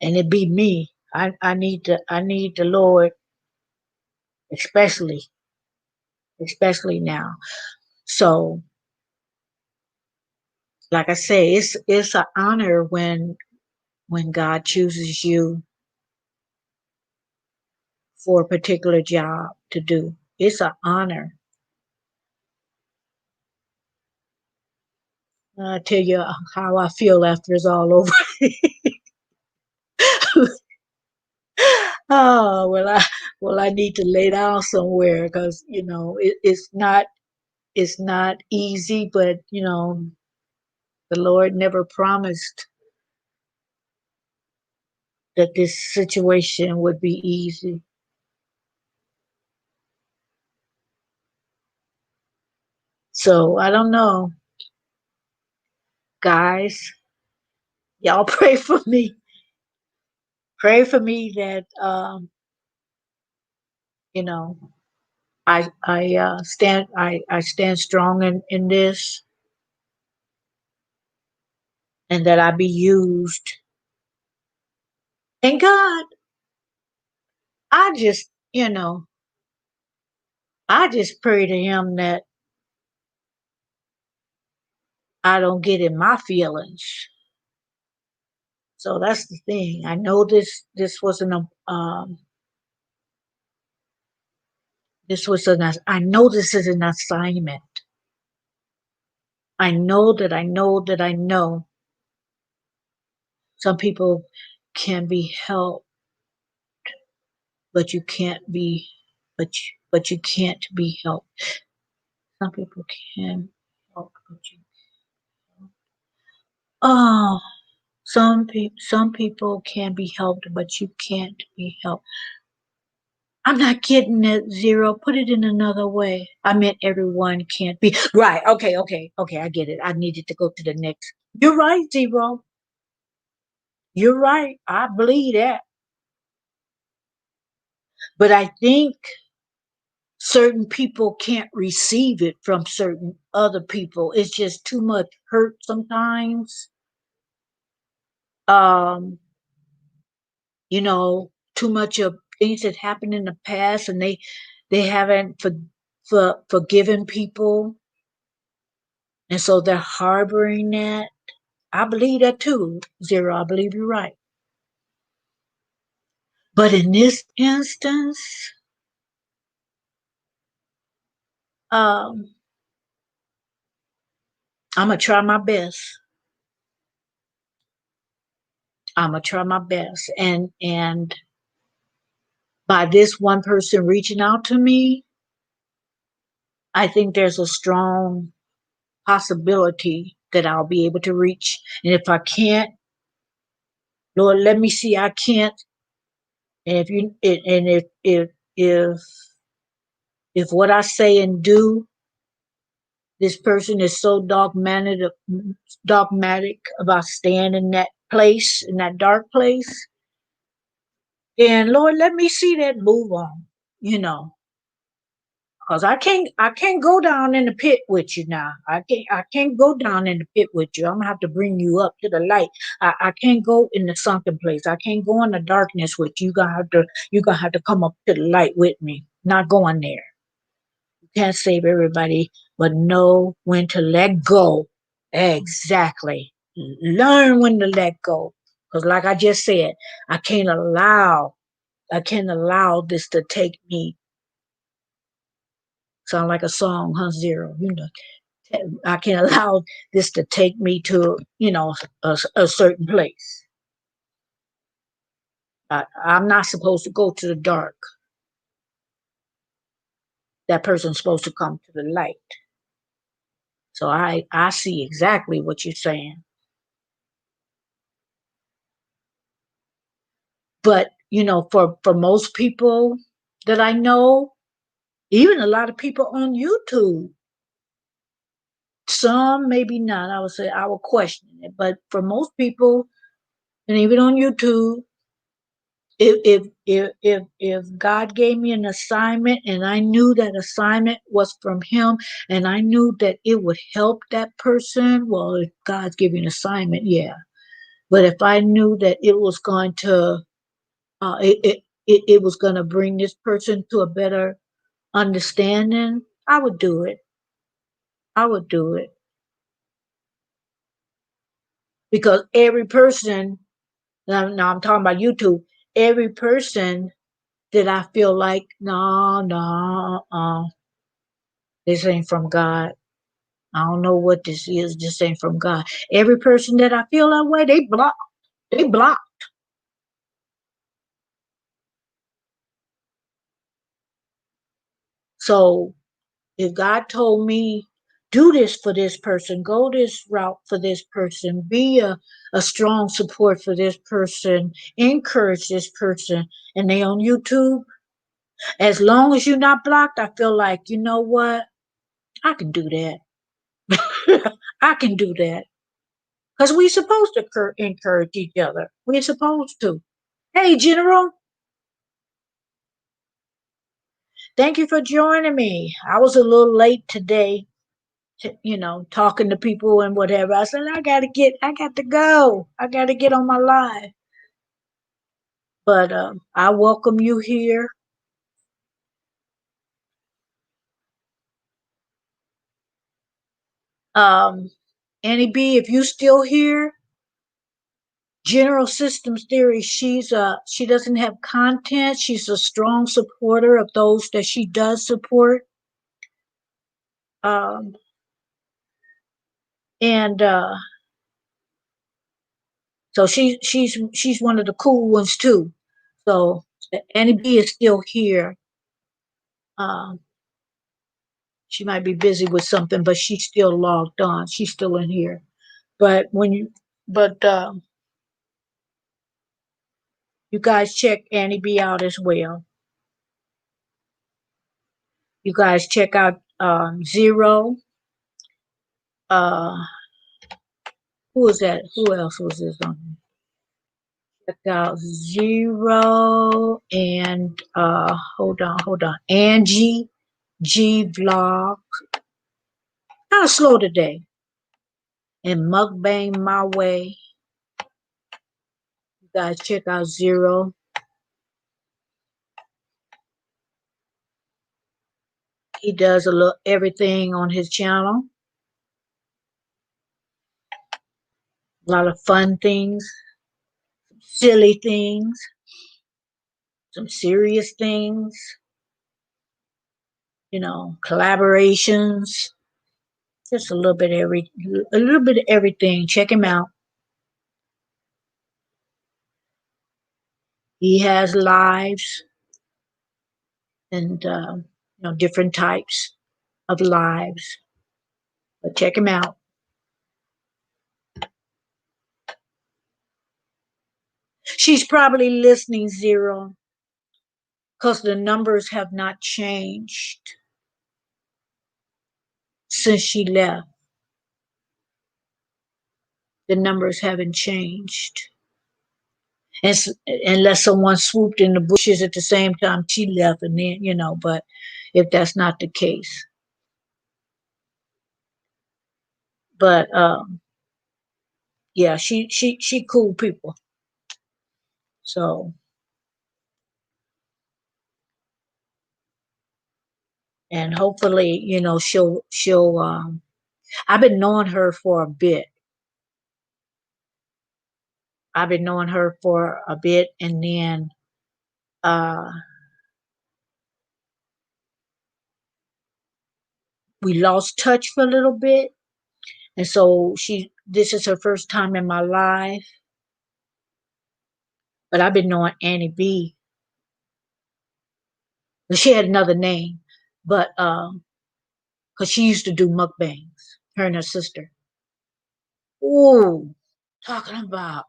[SPEAKER 1] and it be me. I need the Lord, especially, especially now. So, like I say, it's an honor when God chooses you for a particular job to do. It's an honor. I'll tell you how I feel after it's all over. Oh well, I need to lay down somewhere because it's not easy, but the Lord never promised that this situation would be easy. So I don't know, guys. Y'all pray for me. Pray for me that you know, I stand strong in this, and that I be used. And God, I just, I just pray to him that I don't get in my feelings. So that's the thing. I know this wasn't a this was an I know this is an assignment. I know that I know that I know some people can be helped, but you can't be but you can't be helped. Some people can help, but you oh some people can be helped, but you can't be helped. I'm not getting it, Zero. Put it in another way. I meant everyone can't be right. Okay, okay, okay. I get it. I needed to go to the next. You're right, Zero. You're right. I believe that. But I think certain people can't receive it from certain other people. It's just too much hurt sometimes. Um, too much of things that happened in the past, and they haven't forgiven people, and so they're harboring that. I believe that too, Zero. I believe you're right. But in this instance, um, I'm gonna try my best. I'm gonna try my best, and by this one person reaching out to me, I think there's a strong possibility that I'll be able to reach. And if I can't, Lord, let me see I can't. And if what I say and do, this person is so dogmatic about staying in that place, in that dark place, then Lord, let me see that move on. You know, Cause I can't go down in the pit with you now. I can't go down in the pit with you. I'm gonna have to bring you up to the light. I can't go in the sunken place. I can't go in the darkness with you. You gonna have to come up to the light with me. Not going there. You can't save everybody, but know when to let go. Exactly. Learn when to let go. Cause like I just said, I can't allow this to take me. Sound like a song, huh, Zero? I can't allow this to take me to, a certain place. I'm not supposed to go to the dark. That person's supposed to come to the light. So I see exactly what you're saying. But, for most people that I know, even a lot of people on YouTube, some maybe not. I would say I would question it. But for most people, and even on YouTube, if God gave me an assignment and I knew that assignment was from him and I knew that it would help that person, well, if God's giving an assignment, yeah. But if I knew that it was going to it was going to bring this person to a better understanding, I would do it. I would do it because every person, now I'm talking about YouTube, every person that I feel like, no, no, this ain't from God. I don't know what this is. This ain't from God. Every person that I feel that way, they block. They block. So if God told me, do this for this person, go this route for this person, be a strong support for this person, encourage this person, and they on YouTube, as long as you're not blocked, I feel like, you know what? I can do that. I can do that. Because we're supposed to encourage each other. We're supposed to. Hey, General, Thank you for joining me. I was a little late today, talking to people and whatever. I said, I got to go. I got to get on my live. But I welcome you here. Um, Annie B, if you still here, General Systems Theory, she doesn't have content. She's a strong supporter of those that she does support. Um, and so she's one of the cool ones too. So Annie B is still here. Um, she might be busy with something, but she's still logged on. She's still in here. But but you guys check Annie B out as well. You guys check out Zero. Uh, who was that? Who else was this on? Check out Zero and hold on. Angie G Vlog. Kind of slow today. And Mukbang My Way. You guys check out Zero. He does a little everything on his channel. A lot of fun things, silly things, some serious things, collaborations. Just a little bit of everything. Check him out. He has lives and different types of lives. But check him out. She's probably listening, Zero, because the numbers have not changed since she left. The numbers haven't changed. Unless someone swooped in the bushes at the same time she left, and then, but if that's not the case. But yeah, she cool people. So, and hopefully, she'll I've been knowing her for a bit. I've been knowing her for a bit, and then uh we lost touch for a little bit. And so this is her first time in my life. But I've been knowing Annie B. She had another name, but because she used to do mukbangs, her and her sister. Ooh, talking about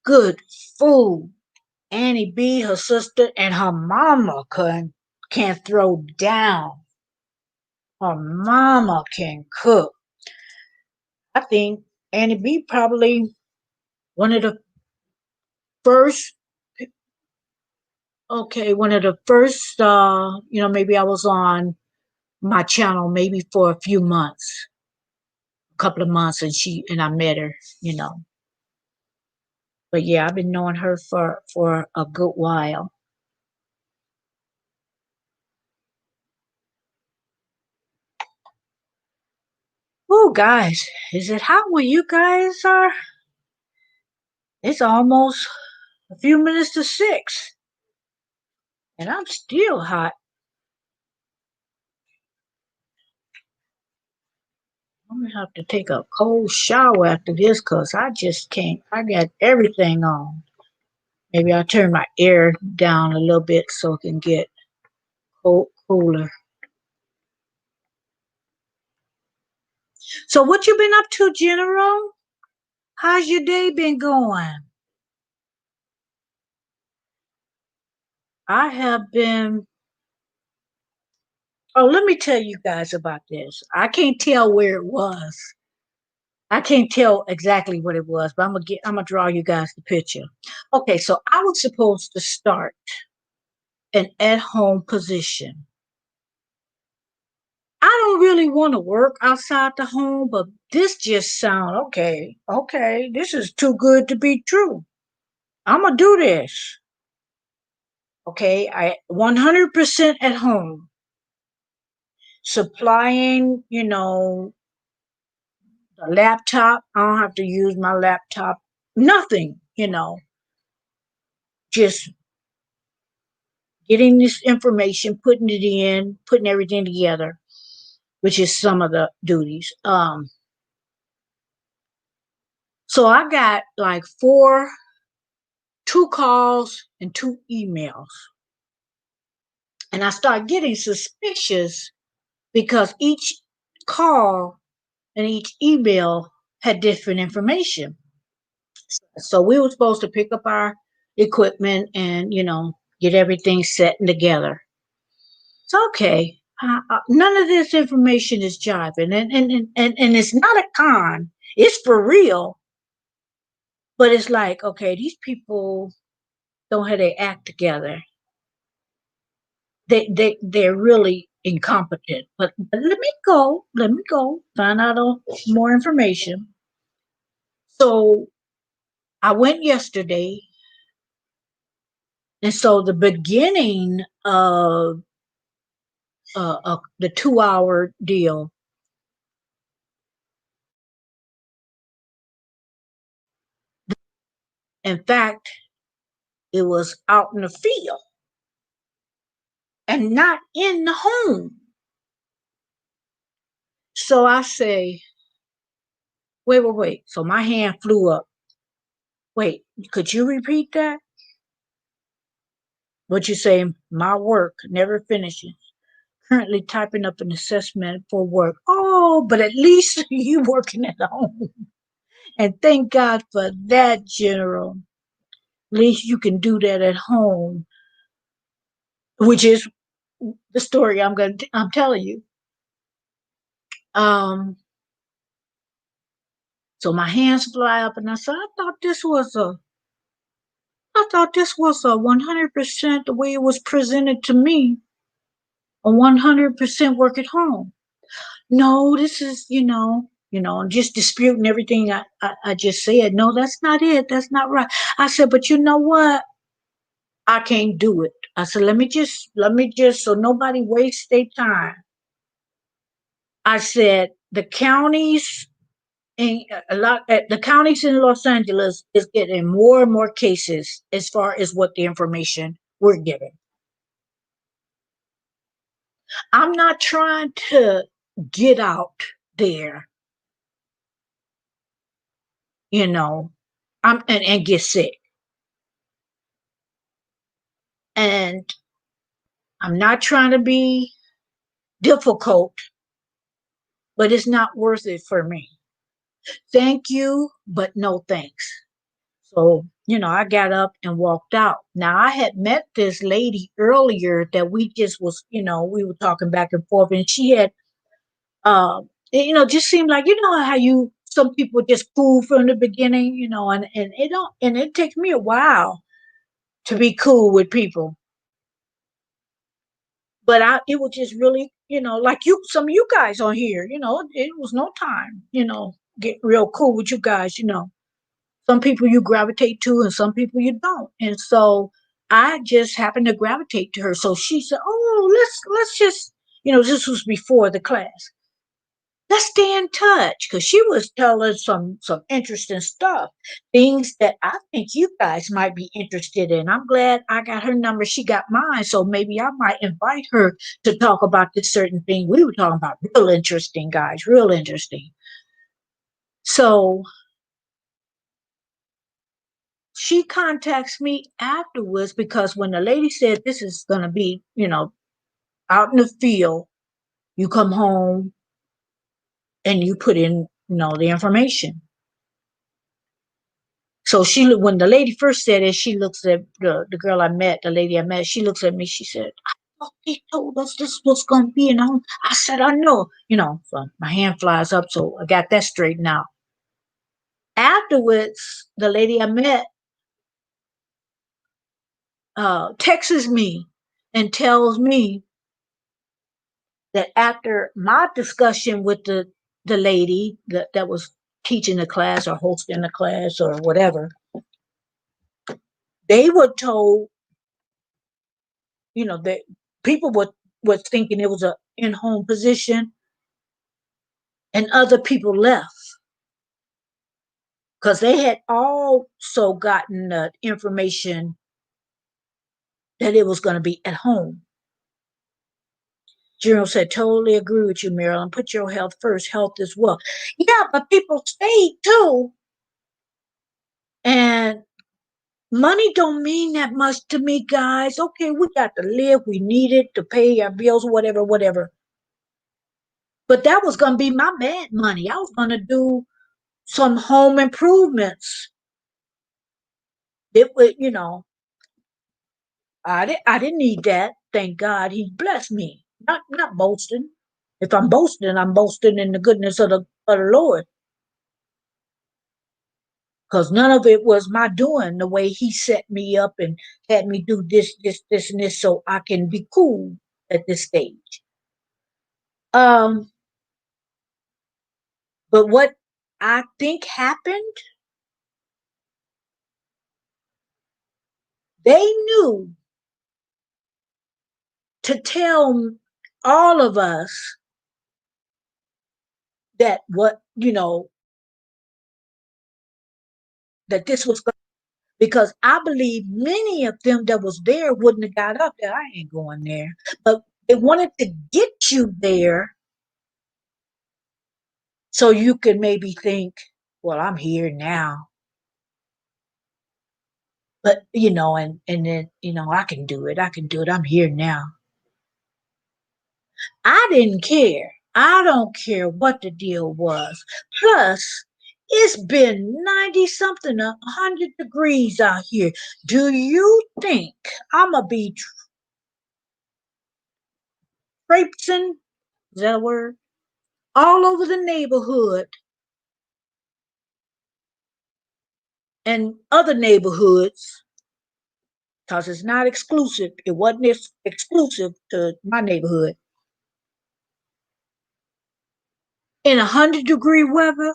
[SPEAKER 1] good food. Annie B, her sister, and her mama can throw down. Her mama can cook. I think Annie B probably one of the first. Okay, one of the first. Maybe I was on my channel maybe for a few months, a couple of months, and I met her. But yeah, I've been knowing her for a good while. Oh, guys, is it hot where you guys are? It's almost a few minutes to 6, and I'm still hot. I'm gonna have to take a cold shower after this because I just can't. I got everything on. Maybe I'll turn my air down a little bit so it can get cooler. So, what you been up to, General? How's your day been going? I have been. Oh, let me tell you guys about this. I can't tell where it was. I can't tell exactly what it was, but I'm gonna draw you guys the picture. Okay, so I was supposed to start an at-home position. I don't really want to work outside the home, but this just sound okay. Okay, this is too good to be true. I'm gonna do this. Okay, I 100% at home, supplying, the laptop. I don't have to use my laptop. Nothing, just getting this information, putting it in, putting everything together, which is some of the duties. So I got like two calls and two emails. And I started getting suspicious because each call and each email had different information. So we were supposed to pick up our equipment and, get everything set and together. It's okay. None of this information is jiving, and it's not a con. It's for real, but it's like, okay, these people don't have their act together. They're really incompetent. But let me go, find out more information. So I went yesterday, and so the beginning of the 2 hour deal, in fact, it was out in the field and not in the home. So I say, wait, wait, wait. So my hand flew up. Wait, could you repeat that? What you say? My work never finishes. Currently typing up an assessment for work. Oh, but at least you working at home. And thank God for that, General. At least you can do that at home, which is the story I'm telling you. Um, so my hands fly up, and I said, I thought this was a 100% the way it was presented to me, a 100% work at home. No, this is, just disputing everything I just said. No, that's not it. That's not right. I said, but you know what? I can't do it. I said, let me just, so nobody wastes their time. I said, the counties in Los Angeles is getting more and more cases as far as what the information we're getting. I'm not trying to get out there, you know, and get sick. And I'm not trying to be difficult, but it's not worth it for me. Thank you, but no thanks. So, I got up and walked out. Now I had met this lady earlier that we just was, we were talking back and forth, and she had just seemed like, how you some people just cool from the beginning, and it don't and it takes me a while to be cool with people. But it was just really, like some of you guys on here, it was no time, get real cool with you guys. Some people you gravitate to and some people you don't. And so I just happened to gravitate to her. So she said, oh, let's just, this was before the class. Let's stay in touch, because she was telling some interesting stuff, things that I think you guys might be interested in. I'm glad I got her number, she got mine, so maybe I might invite her to talk about this certain thing we were talking about. Real interesting, guys, real interesting. So she contacts me afterwards, because when the lady said this is going to be, out in the field, you come home and you put in, the information. So when the lady first said it, she looks at the girl I met, the lady I met. She looks at me. She said, "I thought they told us this was gonna be," and I said, "I know." So my hand flies up. So I got that straightened out. Afterwards, the lady I met texts me. and tells me that after my discussion with the lady that was teaching the class or hosting the class or whatever, they were told, that people was thinking it was a in-home position, and other people left because they had also gotten the information that it was going to be at home. General said, totally agree with you, Marilyn. Put your health first. Health is wealth. Yeah, but people stayed too. And money don't mean that much to me, guys. Okay, we got to live. We need it to pay our bills, whatever, whatever. But that was going to be my bad money. I was going to do some home improvements. It would, I didn't need that. Thank God he blessed me. Not boasting. If I'm boasting in the goodness of the Lord. Because none of it was my doing, the way he set me up and had me do this, and this so I can be cool at this stage. Um, but what I think happened, they knew to tell all of us that that this was because I believe many of them that was there wouldn't have got up there. I ain't going there. But they wanted to get you there so you could maybe think, well, I'm here now. But and then I can do it. I can do it. I'm here now. I didn't care. I don't care what the deal was. Plus, it's been 90 something, 100 degrees out here. Do you think I'm going to be traipsing, is that a word? All over the neighborhood and other neighborhoods, because it's not exclusive. It wasn't exclusive to my neighborhood. In 100-degree weather,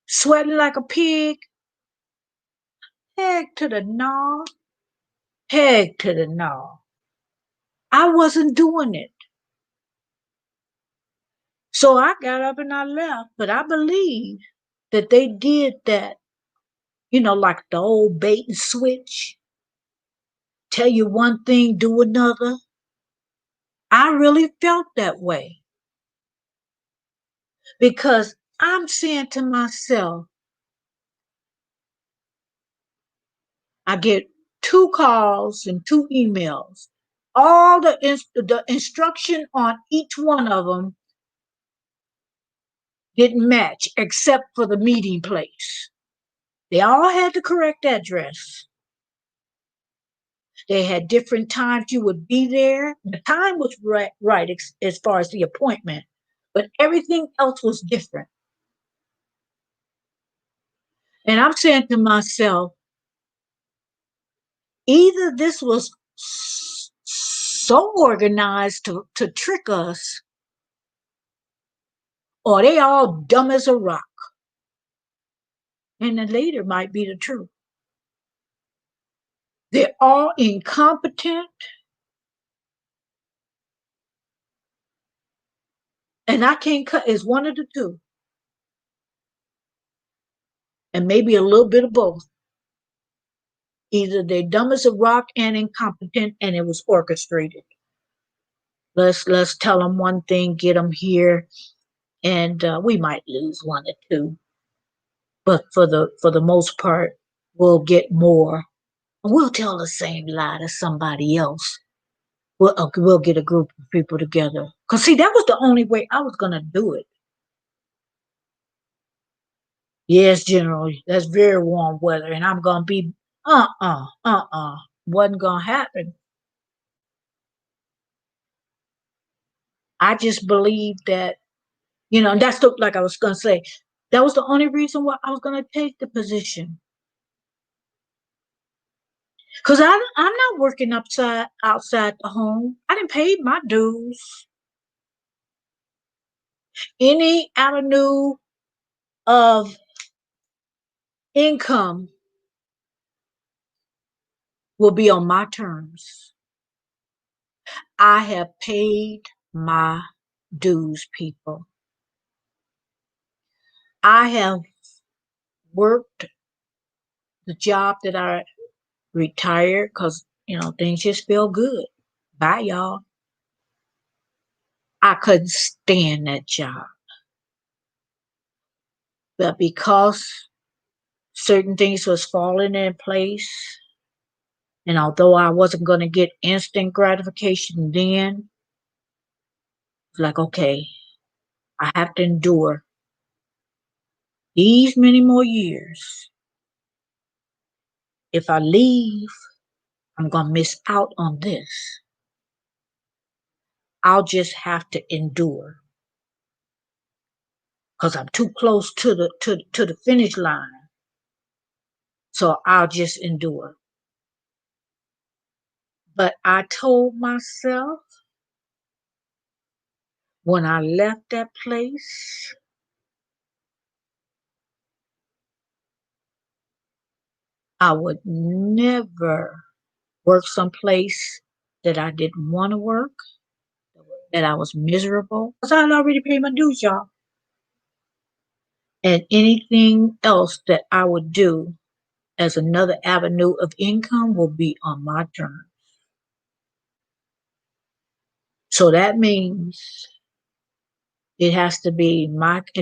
[SPEAKER 1] sweating like a pig, heck to the gnaw, heck to the gnaw. I wasn't doing it. So I got up and I left. But I believe that they did that, like the old bait and switch. Tell you one thing, do another. I really felt that way. Because I'm saying to myself, I get 2 calls and 2 emails. All the instruction on each one of them didn't match except for the meeting place. They all had the correct address. They had different times you would be there. The time was right as far as the appointment, but everything else was different. And I'm saying to myself, either this was so organized to trick us, or they all dumb as a rock. And the later might be the truth. They're all incompetent. And I can't cut, it's one of the two. And maybe a little bit of both. Either they're dumb as a rock and incompetent, and it was orchestrated. Let's tell them one thing, get them here, and we might lose one or two, but for the most part, we'll get more. We'll tell the same lie to somebody else. We'll get a group of people together. Cause see, that was the only way I was gonna do it. Yes, General, that's very warm weather, and I'm gonna be wasn't gonna happen. I just believe that, and that's like I was gonna say, that was the only reason why I was gonna take the position. Cause I'm not working outside the home. I didn't pay my dues. Any avenue of income will be on my terms. I have paid my dues, people. I have worked the job that I retired because, things just feel good. Bye, y'all. I couldn't stand that job. But because certain things was falling in place, and although I wasn't going to get instant gratification then, it's like, okay, I have to endure these many more years. If I leave, I'm going to miss out on this. I'll just have to endure because I'm too close to the finish line. So I'll just endure. But I told myself when I left that place, I would never work someplace that I didn't want to work, that I was miserable. Because I had already paid my dues, y'all. And anything else that I would do as another avenue of income will be on my terms. So that means it has to be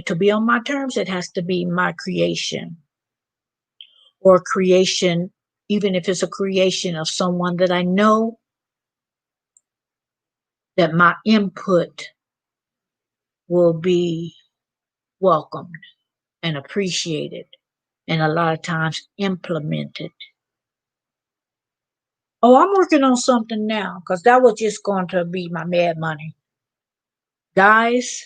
[SPEAKER 1] to be on my terms, it has to be my creation or creation, even if it's a creation of someone that I know, that my input will be welcomed and appreciated and a lot of times implemented. Oh, I'm working on something now because that was just going to be my mad money. Guys,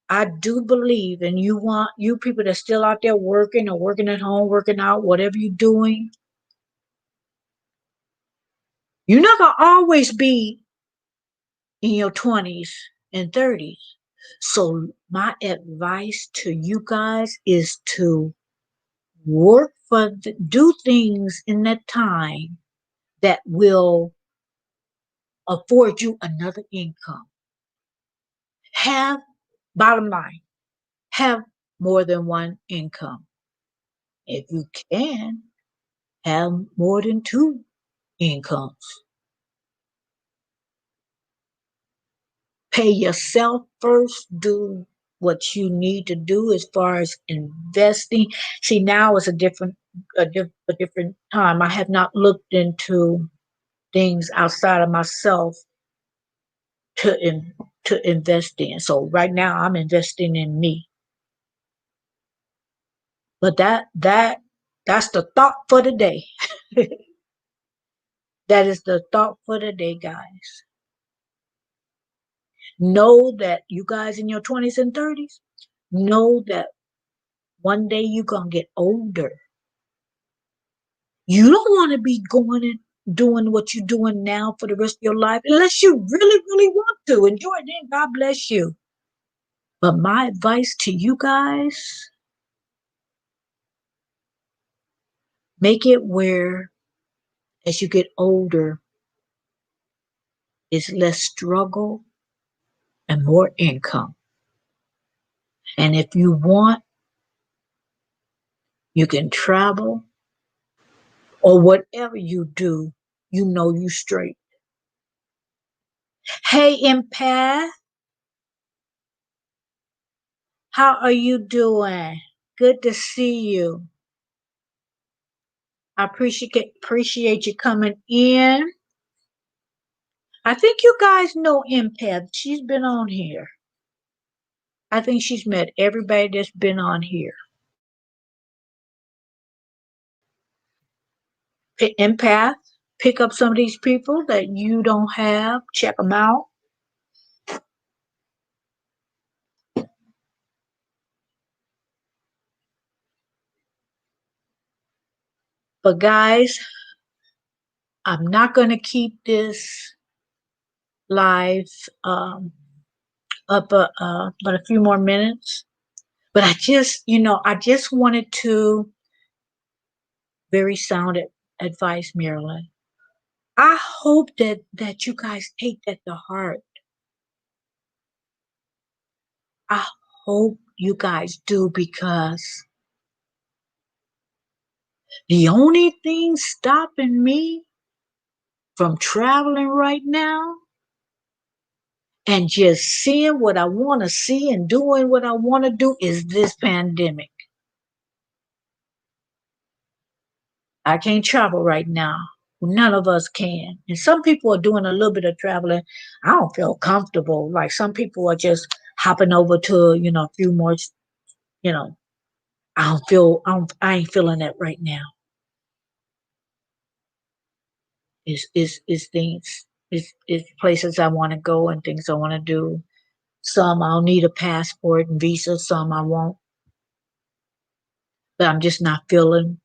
[SPEAKER 1] I do believe, and you people that's still out there working or working at home, working out, whatever you're doing, you're not gonna always be in your 20s and 30s. So my advice to you guys is to do things in that time that will afford you another income. Have, bottom line, have more than one income. If you can, have more than two incomes. Pay yourself first. Do what you need to do as far as investing. See, now is a different time. I have not looked into things outside of myself to to invest in. So right now, I'm investing in me. But that's the thought for the day. That is the thought for the day, guys. Know that you guys in your 20s and 30s, know that one day you're going to get older. You don't want to be going and doing what you're doing now for the rest of your life unless you really, really want to. Enjoy it, then God bless you. But my advice to you guys, make it where as you get older, it's less struggle and more income. And if you want, you can travel or whatever you do, you know you straight. Hey, Empath, how are you doing? Good to see you. I appreciate you coming in. I think you guys know Empath. She's been on here. I think she's met everybody that's been on here. Empath, pick up some of these people that you don't have. Check them out. But guys, I'm not going to keep this live up but a few more minutes. But I just, I just wanted to very sound advice, Marilyn. I hope that you guys take that to heart. I hope you guys do, because the only thing stopping me from traveling right now and just seeing what I want to see and doing what I want to do is this pandemic. I can't travel right now. None of us can. And some people are doing a little bit of traveling. I don't feel comfortable. Like some people are just hopping over to, a few more, you know, I ain't feeling that right now. Is things, is places I want to go and things I want to do. Some I'll need a passport and visa, some I won't. But I'm just not feeling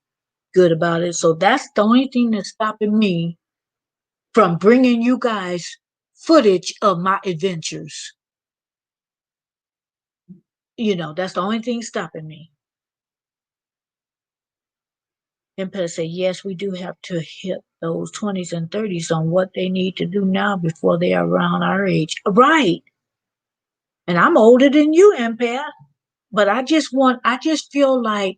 [SPEAKER 1] good about it. So that's the only thing that's stopping me from bringing you guys footage of my adventures. That's the only thing stopping me. Empire say, yes, we do have to hit those 20s and 30s on what they need to do now before they are around our age. Right. And I'm older than you, Empire. But I just feel like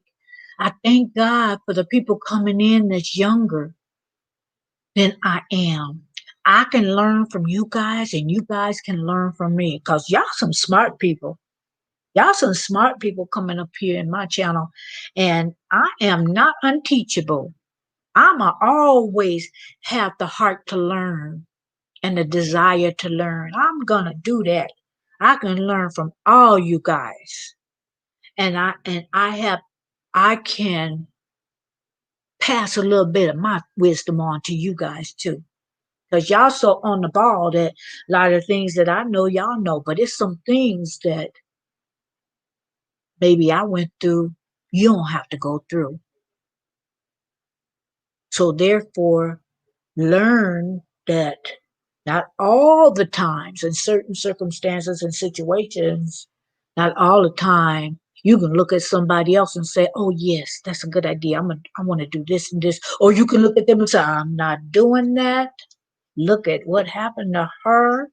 [SPEAKER 1] I thank God for the people coming in that's younger than I am. I can learn from you guys and you guys can learn from me, because y'all some smart people. Y'all some smart people coming up here in my channel. And I am not unteachable. I'ma always have the heart to learn and the desire to learn. I'm gonna do that. I can learn from all you guys. And I can pass a little bit of my wisdom on to you guys too. Because y'all so on the ball that a lot of things that I know, y'all know. But it's some things that maybe I went through, you don't have to go through. So therefore, learn that not all the times, in certain circumstances and situations, not all the time, you can look at somebody else and say, oh yes, that's a good idea. I want to do this and this. Or you can look at them and say, I'm not doing that. Look at what happened to her.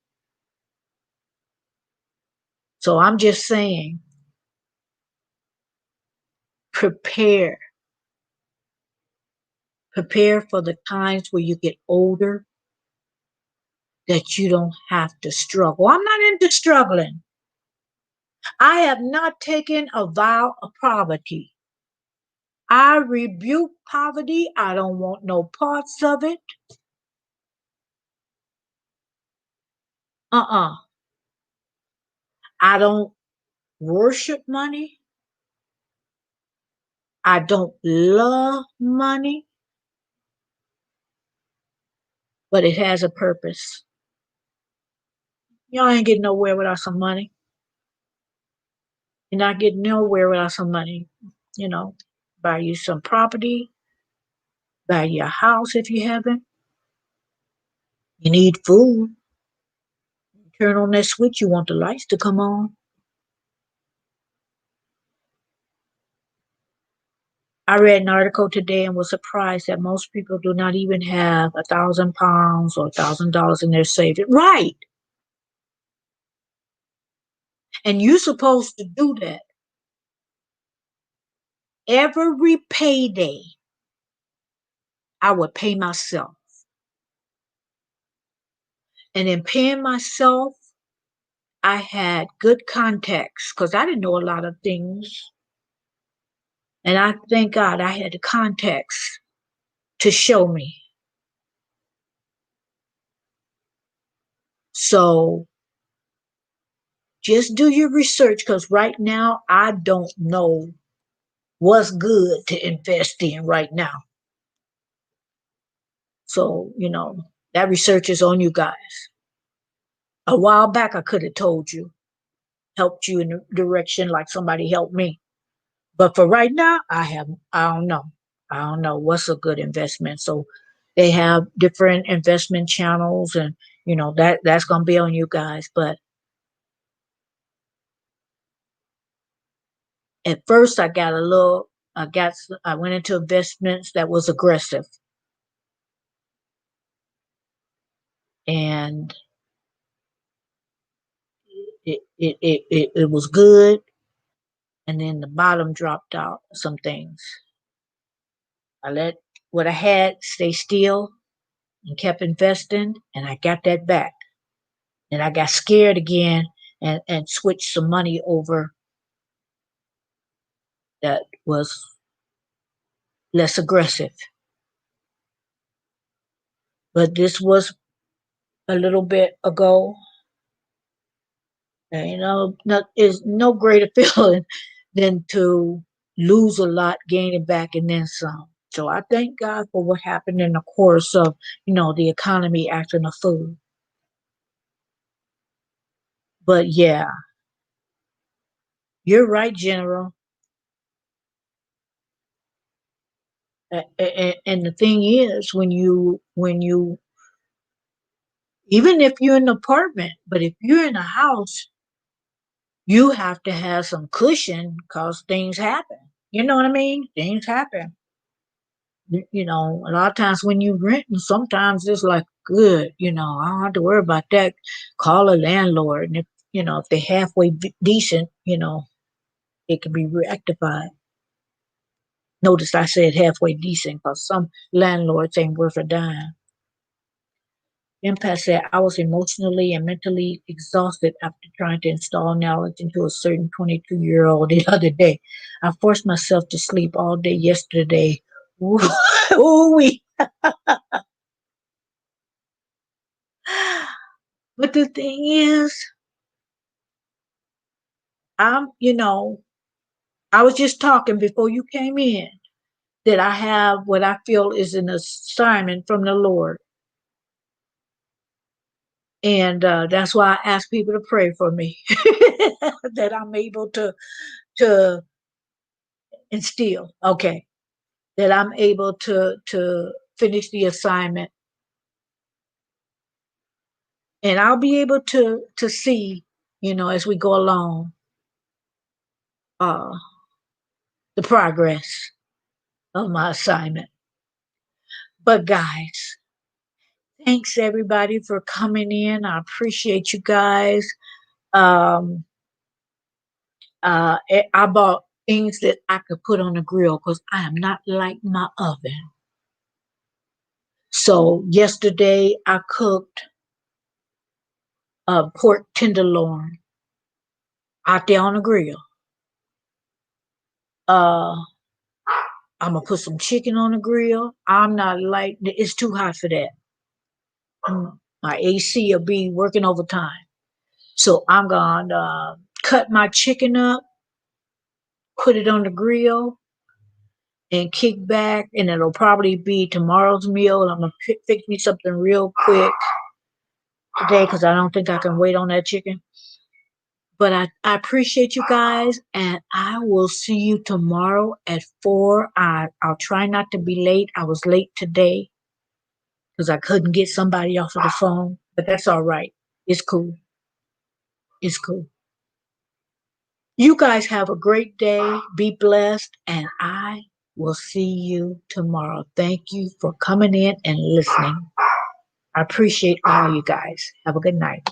[SPEAKER 1] So I'm just saying, prepare. Prepare for the times where you get older, that you don't have to struggle. I'm not into struggling. I have not taken a vow of poverty. I rebuke poverty. I don't want no parts of it. Uh-uh. I don't worship money. I don't love money, but it has a purpose. Y'all ain't getting nowhere without some money. You're not getting nowhere without some money. You know, buy you some property, buy you a house if you haven't. You need food. Turn on that switch, you want the lights to come on. I read an article today and was surprised that most people do not even have £1,000 or $1,000 in their savings. Right. And you're supposed to do that every payday. I would pay myself. And in paying myself, I had good contacts because I didn't know a lot of things. And I thank God I had the contacts to show me. So just do your research, because right now I don't know what's good to invest in right now. So, that research is on you guys. A while back, I could have told you, helped you in the direction like somebody helped me. But for right now, I don't know. I don't know what's a good investment. So They have different investment channels, and that's going to be on you guys. But at first, I went into investments that was aggressive, and it was good. And then the bottom dropped out some things. I let what I had stay still and kept investing, and I got that back. And I got scared again and switched some money over that was less aggressive. But this was a little bit ago, and is no greater feeling than to lose a lot, gain it back, and then some. So I thank God for what happened in the course of the economy acting a fool. But yeah, you're right, General. And the thing is, when you even if you're in an apartment, but if you're in a house, you have to have some cushion because things happen. You know what I mean? Things happen. A lot of times when you rent, and sometimes it's like good. I don't have to worry about that. Call a landlord, and if they're halfway decent, it can be rectified. Notice I said halfway decent because some landlords ain't worth a dime. Empath said, I was emotionally and mentally exhausted after trying to install knowledge into a certain 22-year-old the other day. I forced myself to sleep all day yesterday. Ooh, but the thing is, I'm, I was just talking before you came in that I have what I feel is an assignment from the Lord. And that's why I ask people to pray for me that I'm able to instill. Okay, that I'm able to finish the assignment, and I'll be able to see, as we go along, uh, the progress of my assignment. But guys, thanks everybody for coming in. I appreciate you guys. Um, I bought things that I could put on the grill because I am not like my oven. So yesterday I cooked pork tenderloin out there on the grill. Uh, I'm gonna put some chicken on the grill. I'm not like it's too hot for that. My AC will be working overtime, so I'm gonna cut my chicken up, put it on the grill, and kick back. And it'll probably be tomorrow's meal. And I'm gonna fix me something real quick today because I don't think I can wait on that chicken. But I appreciate you guys, and I will see you tomorrow at 4. I'll try not to be late. I was late today because I couldn't get somebody off of the phone, but that's all right. It's cool. It's cool. You guys have a great day. Be blessed, and I will see you tomorrow. Thank you for coming in and listening. I appreciate all you guys. Have a good night.